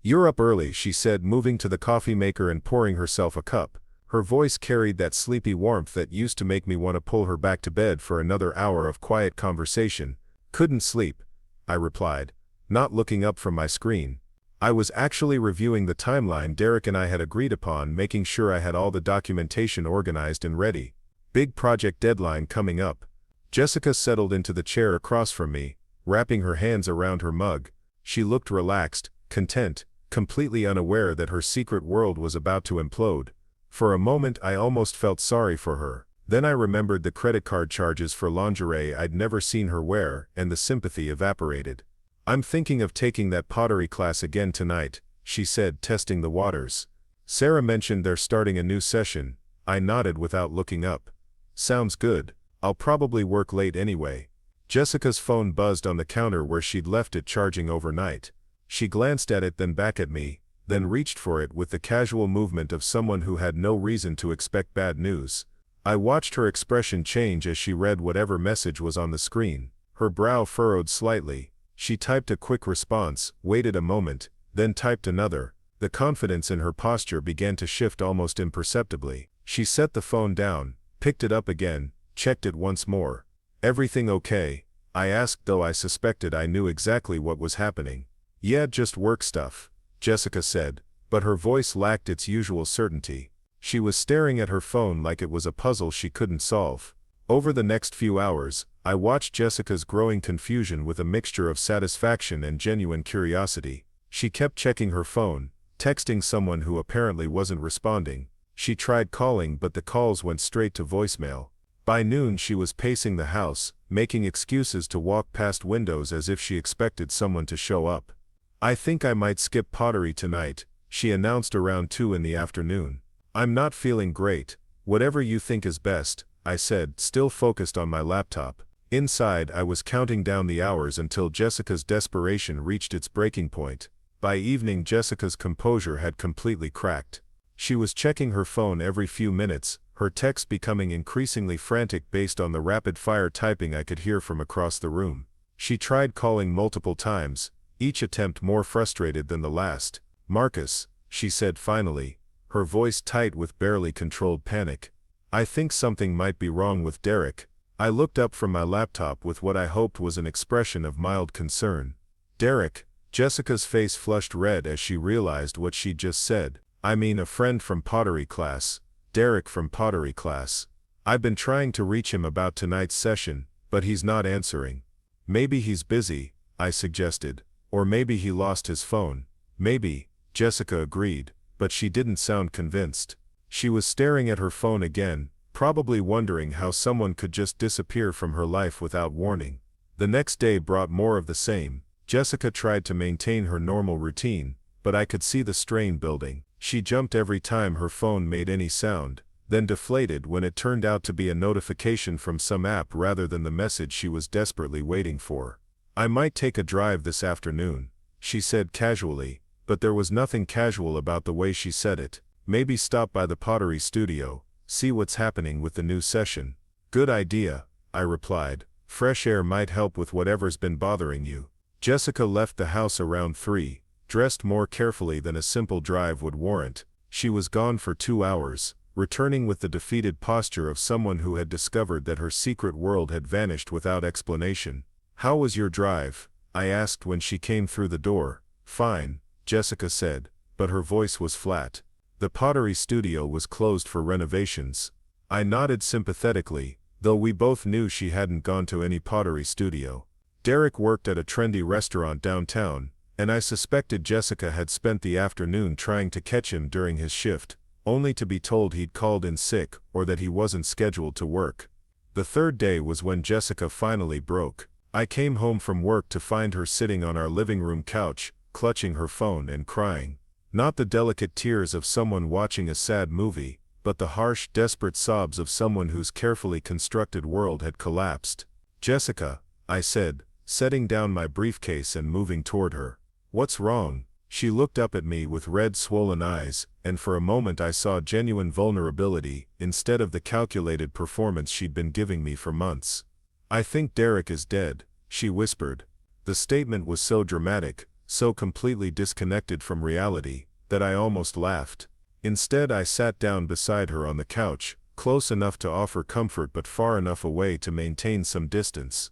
"You're up early," she said, moving to the coffee maker and pouring herself a cup. Her voice carried that sleepy warmth that used to make me want to pull her back to bed for another hour of quiet conversation. "Couldn't sleep," I replied, not looking up from my screen. I was actually reviewing the timeline Derek and I had agreed upon, making sure I had all the documentation organized and ready. Big project deadline coming up. Jessica settled into the chair across from me, wrapping her hands around her mug. She looked relaxed, content, completely unaware that her secret world was about to implode. For a moment I almost felt sorry for her. Then I remembered the credit card charges for lingerie I'd never seen her wear, and the sympathy evaporated. "I'm thinking of taking that pottery class again tonight," she said, testing the waters. "Sarah mentioned they're starting a new session." I nodded without looking up. "Sounds good. I'll probably work late anyway." Jessica's phone buzzed on the counter where she'd left it charging overnight. She glanced at it, then back at me, then reached for it with the casual movement of someone who had no reason to expect bad news. I watched her expression change as she read whatever message was on the screen. Her brow furrowed slightly. She typed a quick response, waited a moment, then typed another. The confidence in her posture began to shift almost imperceptibly. She set the phone down, picked it up again, checked it once more. "Everything okay?" I asked, though I suspected I knew exactly what was happening. "Yeah, just work stuff," Jessica said, but her voice lacked its usual certainty. She was staring at her phone like it was a puzzle she couldn't solve. Over the next few hours, I watched Jessica's growing confusion with a mixture of satisfaction and genuine curiosity. She kept checking her phone, texting someone who apparently wasn't responding. She tried calling, but the calls went straight to voicemail. By noon she was pacing the house, making excuses to walk past windows as if she expected someone to show up. "I think I might skip pottery tonight," she announced around 2 in the afternoon. "I'm not feeling great." "Whatever you think is best," I said, still focused on my laptop. Inside, I was counting down the hours until Jessica's desperation reached its breaking point. By evening, Jessica's composure had completely cracked. She was checking her phone every few minutes, her texts becoming increasingly frantic based on the rapid-fire typing I could hear from across the room. She tried calling multiple times, each attempt more frustrated than the last. "Marcus," she said finally, her voice tight with barely controlled panic. "I think something might be wrong with Derek." I looked up from my laptop with what I hoped was an expression of mild concern. "Derek?" Jessica's face flushed red as she realized what she'd just said. "I mean a friend from pottery class. Derek from pottery class. I've been trying to reach him about tonight's session, but he's not answering." "Maybe he's busy," I suggested. "Or maybe he lost his phone." "Maybe," Jessica agreed, but she didn't sound convinced. She was staring at her phone again, probably wondering how someone could just disappear from her life without warning. The next day brought more of the same. Jessica tried to maintain her normal routine, but I could see the strain building. She jumped every time her phone made any sound, then deflated when it turned out to be a notification from some app rather than the message she was desperately waiting for. "I might take a drive this afternoon," she said casually, but there was nothing casual about the way she said it. "Maybe stop by the pottery studio, see what's happening with the new session." "Good idea," I replied. "Fresh air might help with whatever's been bothering you." Jessica left the house around 3, dressed more carefully than a simple drive would warrant. She was gone for 2 hours, returning with the defeated posture of someone who had discovered that her secret world had vanished without explanation. "How was your drive?" I asked when she came through the door. "Fine," Jessica said, but her voice was flat. The pottery studio was closed for renovations. I nodded sympathetically, though we both knew she hadn't gone to any pottery studio. Derek worked at a trendy restaurant downtown, and I suspected Jessica had spent the afternoon trying to catch him during his shift, only to be told he'd called in sick or that he wasn't scheduled to work. The third day was when Jessica finally broke. I came home from work to find her sitting on our living room couch, clutching her phone and crying. Not the delicate tears of someone watching a sad movie, but the harsh, desperate sobs of someone whose carefully constructed world had collapsed. "Jessica," I said, setting down my briefcase and moving toward her. "What's wrong?" She looked up at me with red, swollen eyes, and for a moment I saw genuine vulnerability instead of the calculated performance she'd been giving me for months. "I think Derek is dead," she whispered. The statement was so dramatic, so completely disconnected from reality, that I almost laughed. Instead, I sat down beside her on the couch, close enough to offer comfort but far enough away to maintain some distance.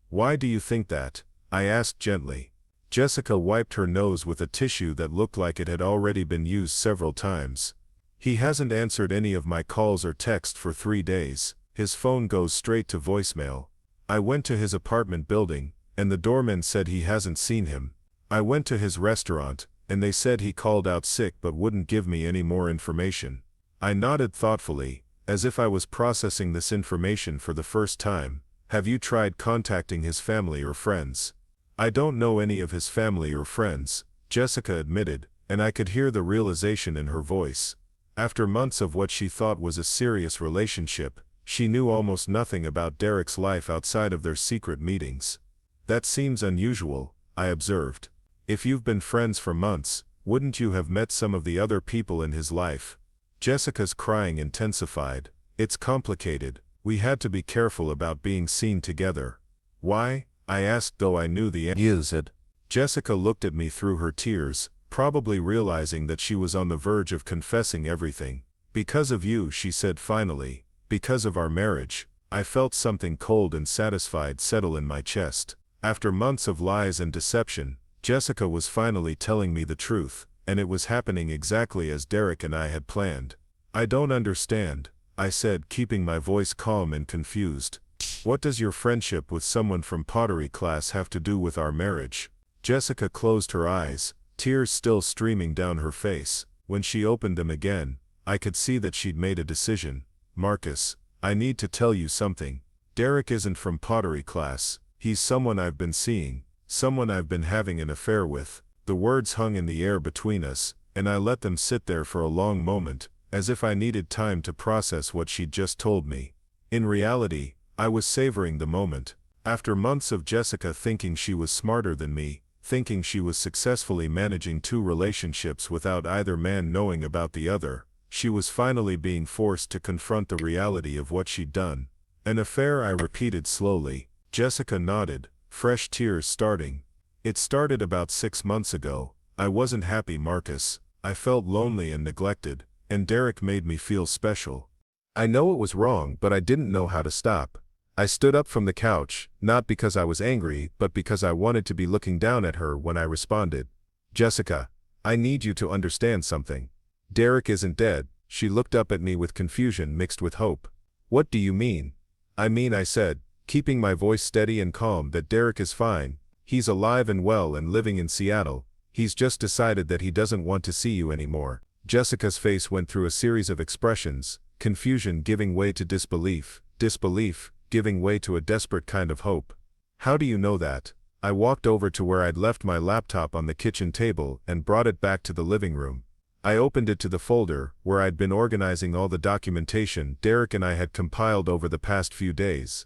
"Why do you think that?" I asked gently. Jessica wiped her nose with a tissue that looked like it had already been used several times. "He hasn't answered any of my calls or texts for 3 days. His phone goes straight to voicemail. I went to his apartment building, and the doorman said he hasn't seen him. I went to his restaurant, and they said he called out sick but wouldn't give me any more information." I nodded thoughtfully, as if I was processing this information for the first time. "Have you tried contacting his family or friends?" "I don't know any of his family or friends," Jessica admitted, and I could hear the realization in her voice. After months of what she thought was a serious relationship, she knew almost nothing about Derek's life outside of their secret meetings. "That seems unusual," I observed. "If you've been friends for months, wouldn't you have met some of the other people in his life?" Jessica's crying intensified. "It's complicated. We had to be careful about being seen together." "Why?" I asked, though I knew the answer. Jessica looked at me through her tears, probably realizing that she was on the verge of confessing everything. "Because of you," she said finally. "Because of our marriage." I felt something cold and satisfied settle in my chest. After months of lies and deception, Jessica was finally telling me the truth, and it was happening exactly as Derek and I had planned. "I don't understand," I said, keeping my voice calm and confused. "What does your friendship with someone from pottery class have to do with our marriage?" Jessica closed her eyes, tears still streaming down her face. When she opened them again, I could see that she'd made a decision. "Marcus, I need to tell you something. Derek isn't from pottery class. He's someone I've been seeing, someone I've been having an affair with." The words hung in the air between us, and I let them sit there for a long moment, as if I needed time to process what she'd just told me. In reality, I was savoring the moment. After months of Jessica thinking she was smarter than me, thinking she was successfully managing 2 relationships without either man knowing about the other, she was finally being forced to confront the reality of what she'd done. "An affair," I repeated slowly. Jessica nodded, fresh tears starting. "It started about 6 months ago. I wasn't happy, Marcus. I felt lonely and neglected, and Derek made me feel special. I know it was wrong, but I didn't know how to stop." I stood up from the couch, not because I was angry, but because I wanted to be looking down at her when I responded. "Jessica, I need you to understand something. Derek isn't dead." She looked up at me with confusion mixed with hope. "What do you mean?" "I mean," I said, keeping my voice steady and calm, "that Derek is fine. He's alive and well and living in Seattle. He's just decided that he doesn't want to see you anymore." Jessica's face went through a series of expressions, confusion giving way to disbelief, disbelief giving way to a desperate kind of hope. "How do you know that?" I walked over to where I'd left my laptop on the kitchen table and brought it back to the living room. I opened it to the folder where I'd been organizing all the documentation Derek and I had compiled over the past few days.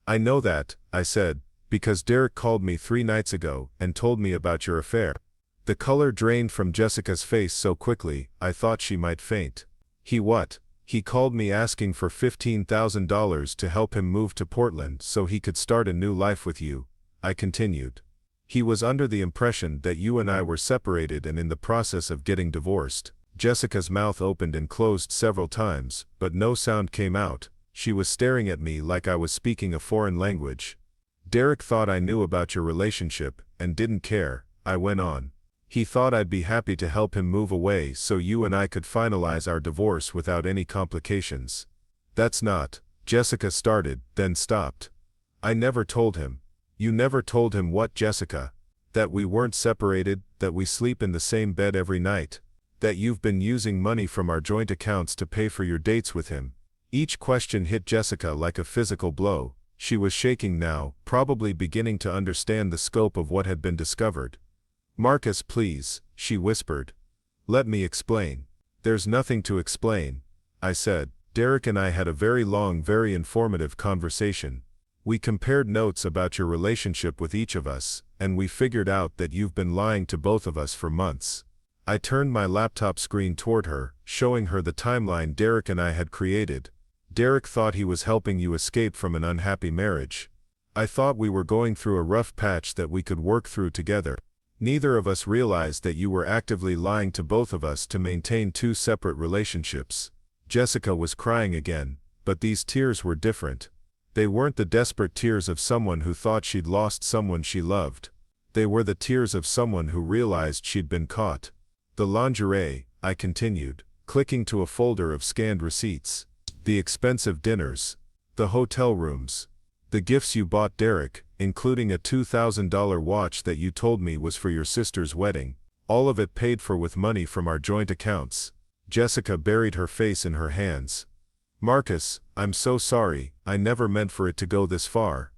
"I know that," I said, "because Derek called me 3 nights ago and told me about your affair." The color drained from Jessica's face so quickly, I thought she might faint. "He what?" "He called me asking for $15,000 to help him move to Portland so he could start a new life with you," I continued. "He was under the impression that you and I were separated and in the process of getting divorced." Jessica's mouth opened and closed several times, but no sound came out. She was staring at me like I was speaking a foreign language. "Derek thought I knew about your relationship and didn't care," I went on. "He thought I'd be happy to help him move away so you and I could finalize our divorce without any complications." "That's not," Jessica started, then stopped. "I never told him." "You never told him what, Jessica?" "That we weren't separated, that we sleep in the same bed every night, that you've been using money from our joint accounts to pay for your dates with him." Each question hit Jessica like a physical blow. She was shaking now, probably beginning to understand the scope of what had been discovered. "Marcus, please," she whispered. "Let me explain." "There's nothing to explain," I said. "Derek and I had a very long, very informative conversation. We compared notes about your relationship with each of us, and we figured out that you've been lying to both of us for months." I turned my laptop screen toward her, showing her the timeline Derek and I had created. "Derek thought he was helping you escape from an unhappy marriage. I thought we were going through a rough patch that we could work through together." Neither of us realized that you were actively lying to both of us to maintain two separate relationships. Jessica was crying again, but these tears were different. They weren't the desperate tears of someone who thought she'd lost someone she loved. They were the tears of someone who realized she'd been caught. The lingerie, I continued, clicking to a folder of scanned receipts. The expensive dinners. The hotel rooms. The gifts you bought Derek, including a $2,000 watch that you told me was for your sister's wedding. All of it paid for with money from our joint accounts. Jessica buried her face in her hands. Marcus, I'm so sorry, I never meant for it to go this far.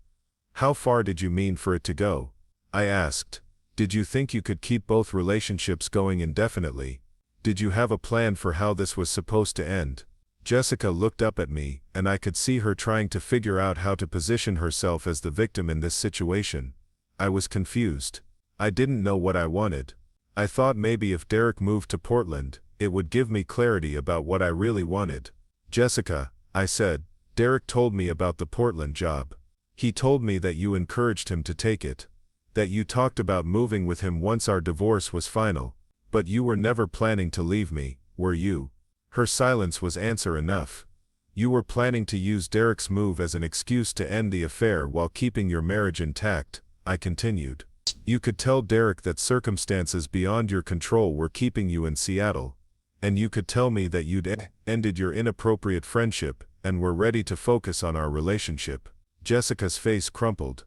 How far did you mean for it to go? I asked. Did you think you could keep both relationships going indefinitely? Did you have a plan for how this was supposed to end? Jessica looked up at me, and I could see her trying to figure out how to position herself as the victim in this situation. I was confused. I didn't know what I wanted. I thought maybe if Derek moved to Portland, it would give me clarity about what I really wanted. Jessica, I said, Derek told me about the Portland job. He told me that you encouraged him to take it. That you talked about moving with him once our divorce was final. But you were never planning to leave me, were you? Her silence was answer enough. You were planning to use Derek's move as an excuse to end the affair while keeping your marriage intact, I continued. You could tell Derek that circumstances beyond your control were keeping you in Seattle. And you could tell me that you'd ended your inappropriate friendship and were ready to focus on our relationship. Jessica's face crumpled.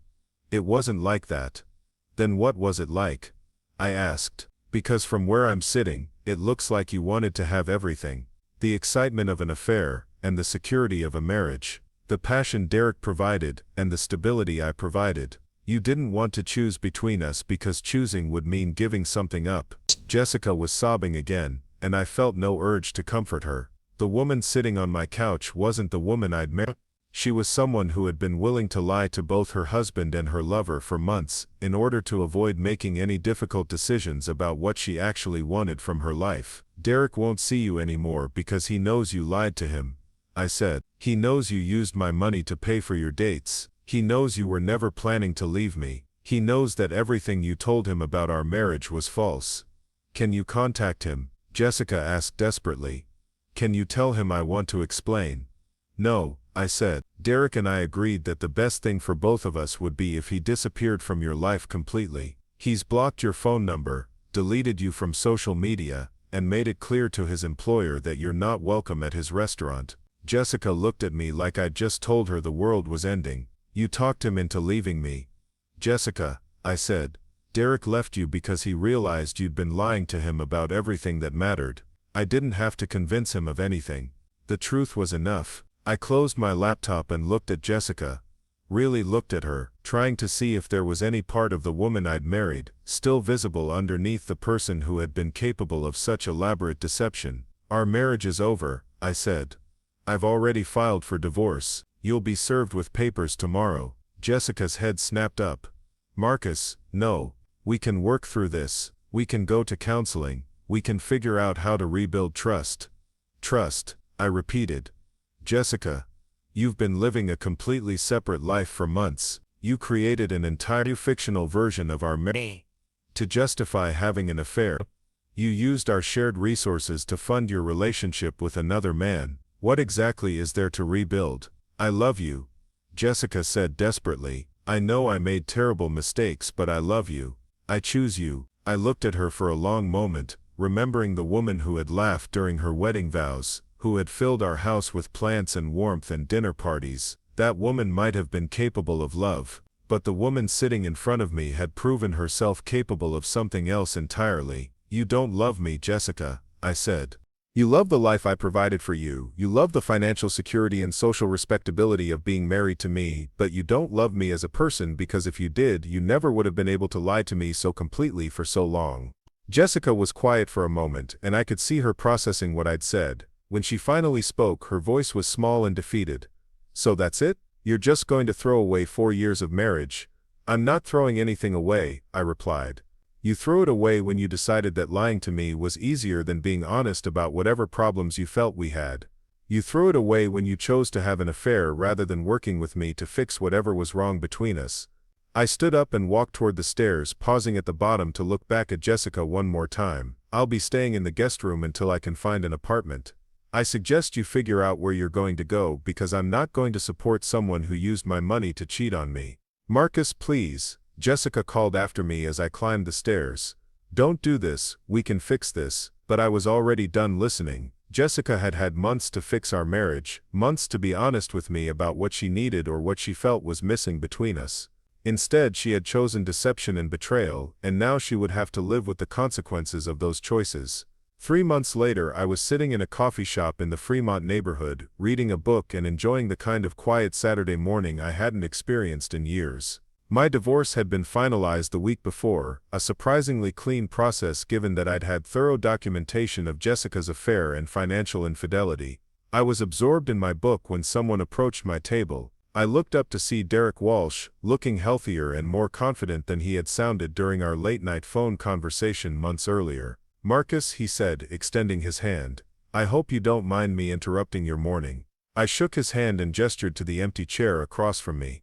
It wasn't like that. Then what was it like? I asked. Because from where I'm sitting, it looks like you wanted to have everything. The excitement of an affair, and the security of a marriage. The passion Derek provided, and the stability I provided. You didn't want to choose between us because choosing would mean giving something up. Jessica was sobbing again, and I felt no urge to comfort her. The woman sitting on my couch wasn't the woman I'd married. She was someone who had been willing to lie to both her husband and her lover for months, in order to avoid making any difficult decisions about what she actually wanted from her life. Derek won't see you anymore because he knows you lied to him, I said. He knows you used my money to pay for your dates. He knows you were never planning to leave me. He knows that everything you told him about our marriage was false. Can you contact him? Jessica asked desperately. Can you tell him I want to explain? No, I said. Derek and I agreed that the best thing for both of us would be if he disappeared from your life completely. He's blocked your phone number, deleted you from social media, and made it clear to his employer that you're not welcome at his restaurant. Jessica looked at me like I'd just told her the world was ending. You talked him into leaving me. Jessica, I said, Derek left you because he realized you'd been lying to him about everything that mattered. I didn't have to convince him of anything. The truth was enough. I closed my laptop and looked at Jessica. Really looked at her, trying to see if there was any part of the woman I'd married, still visible underneath the person who had been capable of such elaborate deception. Our marriage is over, I said. I've already filed for divorce. You'll be served with papers tomorrow. Jessica's head snapped up. Marcus, no. We can work through this. We can go to counseling. We can figure out how to rebuild trust. Trust, I repeated. Jessica, you've been living a completely separate life for months. You created an entirely fictional version of our marriage to justify having an affair. You used our shared resources to fund your relationship with another man. What exactly is there to rebuild? I love you, Jessica said desperately. I know I made terrible mistakes, but I love you. I choose you. I looked at her for a long moment, remembering the woman who had laughed during her wedding vows, who had filled our house with plants and warmth and dinner parties. That woman might have been capable of love, but the woman sitting in front of me had proven herself capable of something else entirely. You don't love me, Jessica, I said. You love the life I provided for you. You love the financial security and social respectability of being married to me, but you don't love me as a person because if you did, you never would have been able to lie to me so completely for so long. Jessica was quiet for a moment, and I could see her processing what I'd said. When she finally spoke, her voice was small and defeated. So that's it? You're just going to throw away 4 years of marriage? I'm not throwing anything away, I replied. You threw it away when you decided that lying to me was easier than being honest about whatever problems you felt we had. You threw it away when you chose to have an affair rather than working with me to fix whatever was wrong between us. I stood up and walked toward the stairs, pausing at the bottom to look back at Jessica one more time. I'll be staying in the guest room until I can find an apartment. I suggest you figure out where you're going to go because I'm not going to support someone who used my money to cheat on me. Marcus, please, Jessica called after me as I climbed the stairs. Don't do this, we can fix this. But I was already done listening. Jessica had had months to fix our marriage, months to be honest with me about what she needed or what she felt was missing between us. Instead, she had chosen deception and betrayal, and now she would have to live with the consequences of those choices. 3 months later, I was sitting in a coffee shop in the Fremont neighborhood, reading a book and enjoying the kind of quiet Saturday morning I hadn't experienced in years. My divorce had been finalized the week before, a surprisingly clean process given that I'd had thorough documentation of Jessica's affair and financial infidelity. I was absorbed in my book when someone approached my table. I looked up to see Jessica Walsh, looking healthier and more confident than he had sounded during our late-night phone conversation months earlier. Marcus, he said, extending his hand. I hope you don't mind me interrupting your morning. I shook his hand and gestured to the empty chair across from me.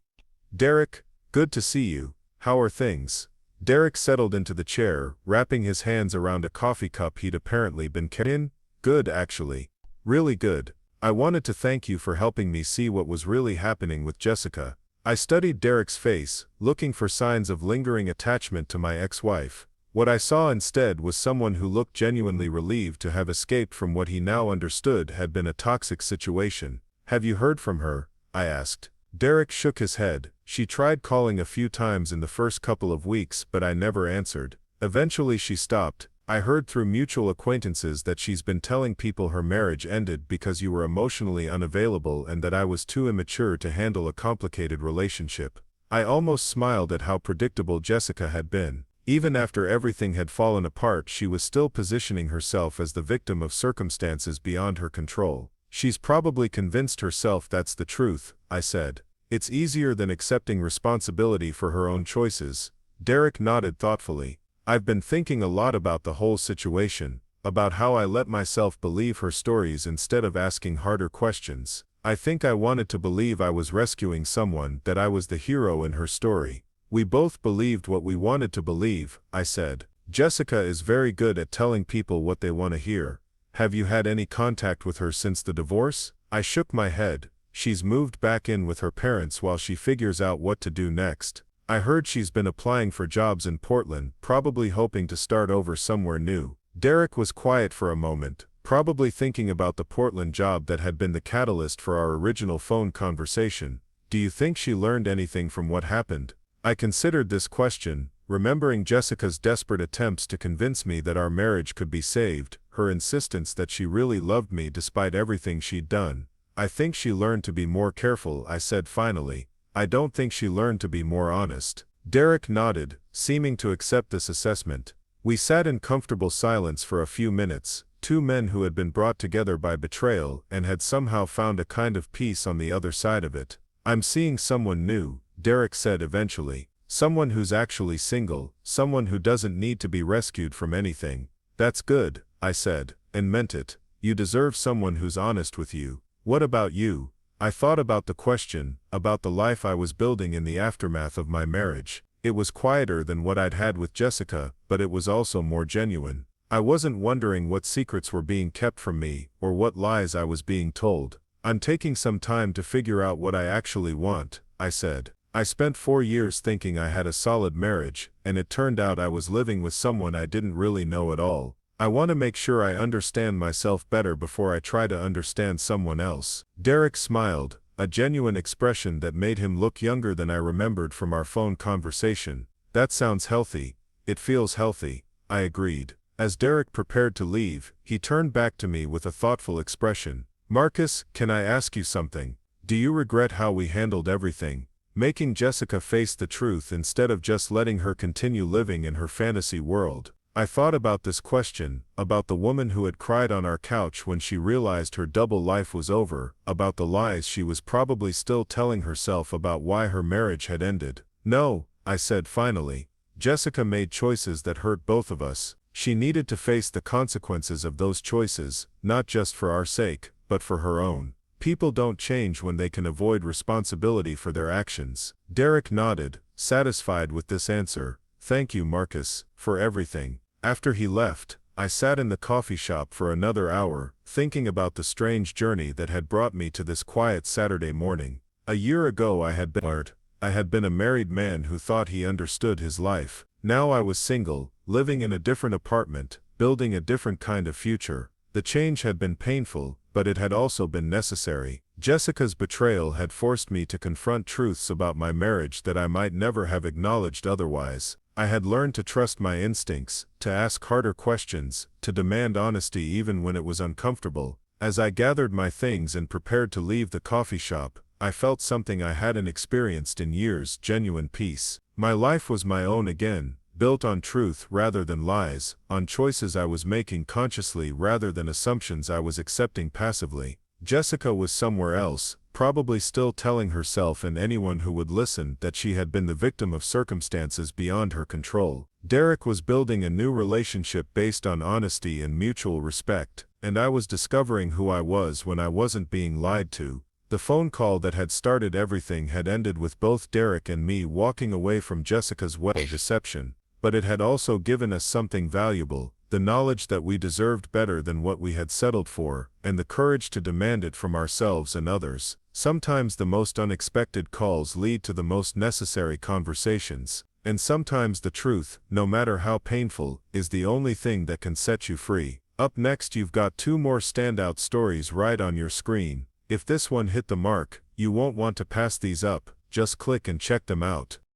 Derek, good to see you. How are things? Derek settled into the chair, wrapping his hands around a coffee cup he'd apparently been carrying. Good, actually. Really good. I wanted to thank you for helping me see what was really happening with Jessica. I studied Derek's face, looking for signs of lingering attachment to my ex-wife. What I saw instead was someone who looked genuinely relieved to have escaped from what he now understood had been a toxic situation. Have you heard from her? I asked. Derek shook his head. She tried calling a few times in the first couple of weeks, but I never answered. Eventually she stopped. I heard through mutual acquaintances that she's been telling people her marriage ended because you were emotionally unavailable and that I was too immature to handle a complicated relationship. I almost smiled at how predictable Jessica had been. Even after everything had fallen apart, she was still positioning herself as the victim of circumstances beyond her control. She's probably convinced herself that's the truth, I said. It's easier than accepting responsibility for her own choices. Derek nodded thoughtfully. I've been thinking a lot about the whole situation, about how I let myself believe her stories instead of asking harder questions. I think I wanted to believe I was rescuing someone, that I was the hero in her story. We both believed what we wanted to believe, I said. Jessica is very good at telling people what they want to hear. Have you had any contact with her since the divorce? I shook my head. She's moved back in with her parents while she figures out what to do next. I heard she's been applying for jobs in Portland, probably hoping to start over somewhere new. Derek was quiet for a moment, probably thinking about the Portland job that had been the catalyst for our original phone conversation. Do you think she learned anything from what happened? I considered this question, remembering Jessica's desperate attempts to convince me that our marriage could be saved, her insistence that she really loved me despite everything she'd done. I think she learned to be more careful, I said finally. I don't think she learned to be more honest. Derek nodded, seeming to accept this assessment. We sat in comfortable silence for a few minutes, two men who had been brought together by betrayal and had somehow found a kind of peace on the other side of it. I'm seeing someone new, Derek said eventually. Someone who's actually single, someone who doesn't need to be rescued from anything. That's good, I said, and meant it. You deserve someone who's honest with you. What about you? I thought about the question, about the life I was building in the aftermath of my marriage. It was quieter than what I'd had with Jessica, but it was also more genuine. I wasn't wondering what secrets were being kept from me, or what lies I was being told. I'm taking some time to figure out what I actually want, I said. I spent 4 years thinking I had a solid marriage, and it turned out I was living with someone I didn't really know at all. I want to make sure I understand myself better before I try to understand someone else. Derek smiled, a genuine expression that made him look younger than I remembered from our phone conversation. That sounds healthy. It feels healthy, I agreed. As Derek prepared to leave, he turned back to me with a thoughtful expression. Marcus, can I ask you something? Do you regret how we handled everything? Making Jessica face the truth instead of just letting her continue living in her fantasy world. I thought about this question, about the woman who had cried on our couch when she realized her double life was over, about the lies she was probably still telling herself about why her marriage had ended. No, I said finally. Jessica made choices that hurt both of us. She needed to face the consequences of those choices, not just for our sake, but for her own. People don't change when they can avoid responsibility for their actions. Derek nodded, satisfied with this answer. Thank you, Marcus, for everything. After he left, I sat in the coffee shop for another hour, thinking about the strange journey that had brought me to this quiet Saturday morning. A year ago I had been a married man who thought he understood his life. Now I was single, living in a different apartment, building a different kind of future. The change had been painful, but it had also been necessary. Jessica's betrayal had forced me to confront truths about my marriage that I might never have acknowledged otherwise. I had learned to trust my instincts, to ask harder questions, to demand honesty even when it was uncomfortable. As I gathered my things and prepared to leave the coffee shop, I felt something I hadn't experienced in years: genuine peace. My life was my own again, built on truth rather than lies, on choices I was making consciously rather than assumptions I was accepting passively. Jessica was somewhere else, probably still telling herself and anyone who would listen that she had been the victim of circumstances beyond her control. Derek was building a new relationship based on honesty and mutual respect, and I was discovering who I was when I wasn't being lied to. The phone call that had started everything had ended with both Derek and me walking away from Jessica's wedding deception, but it had also given us something valuable: the knowledge that we deserved better than what we had settled for, and the courage to demand it from ourselves and others. Sometimes the most unexpected calls lead to the most necessary conversations, and sometimes the truth, no matter how painful, is the only thing that can set you free. Up next, you've got two more standout stories right on your screen. If this one hit the mark, you won't want to pass these up. Just click and check them out.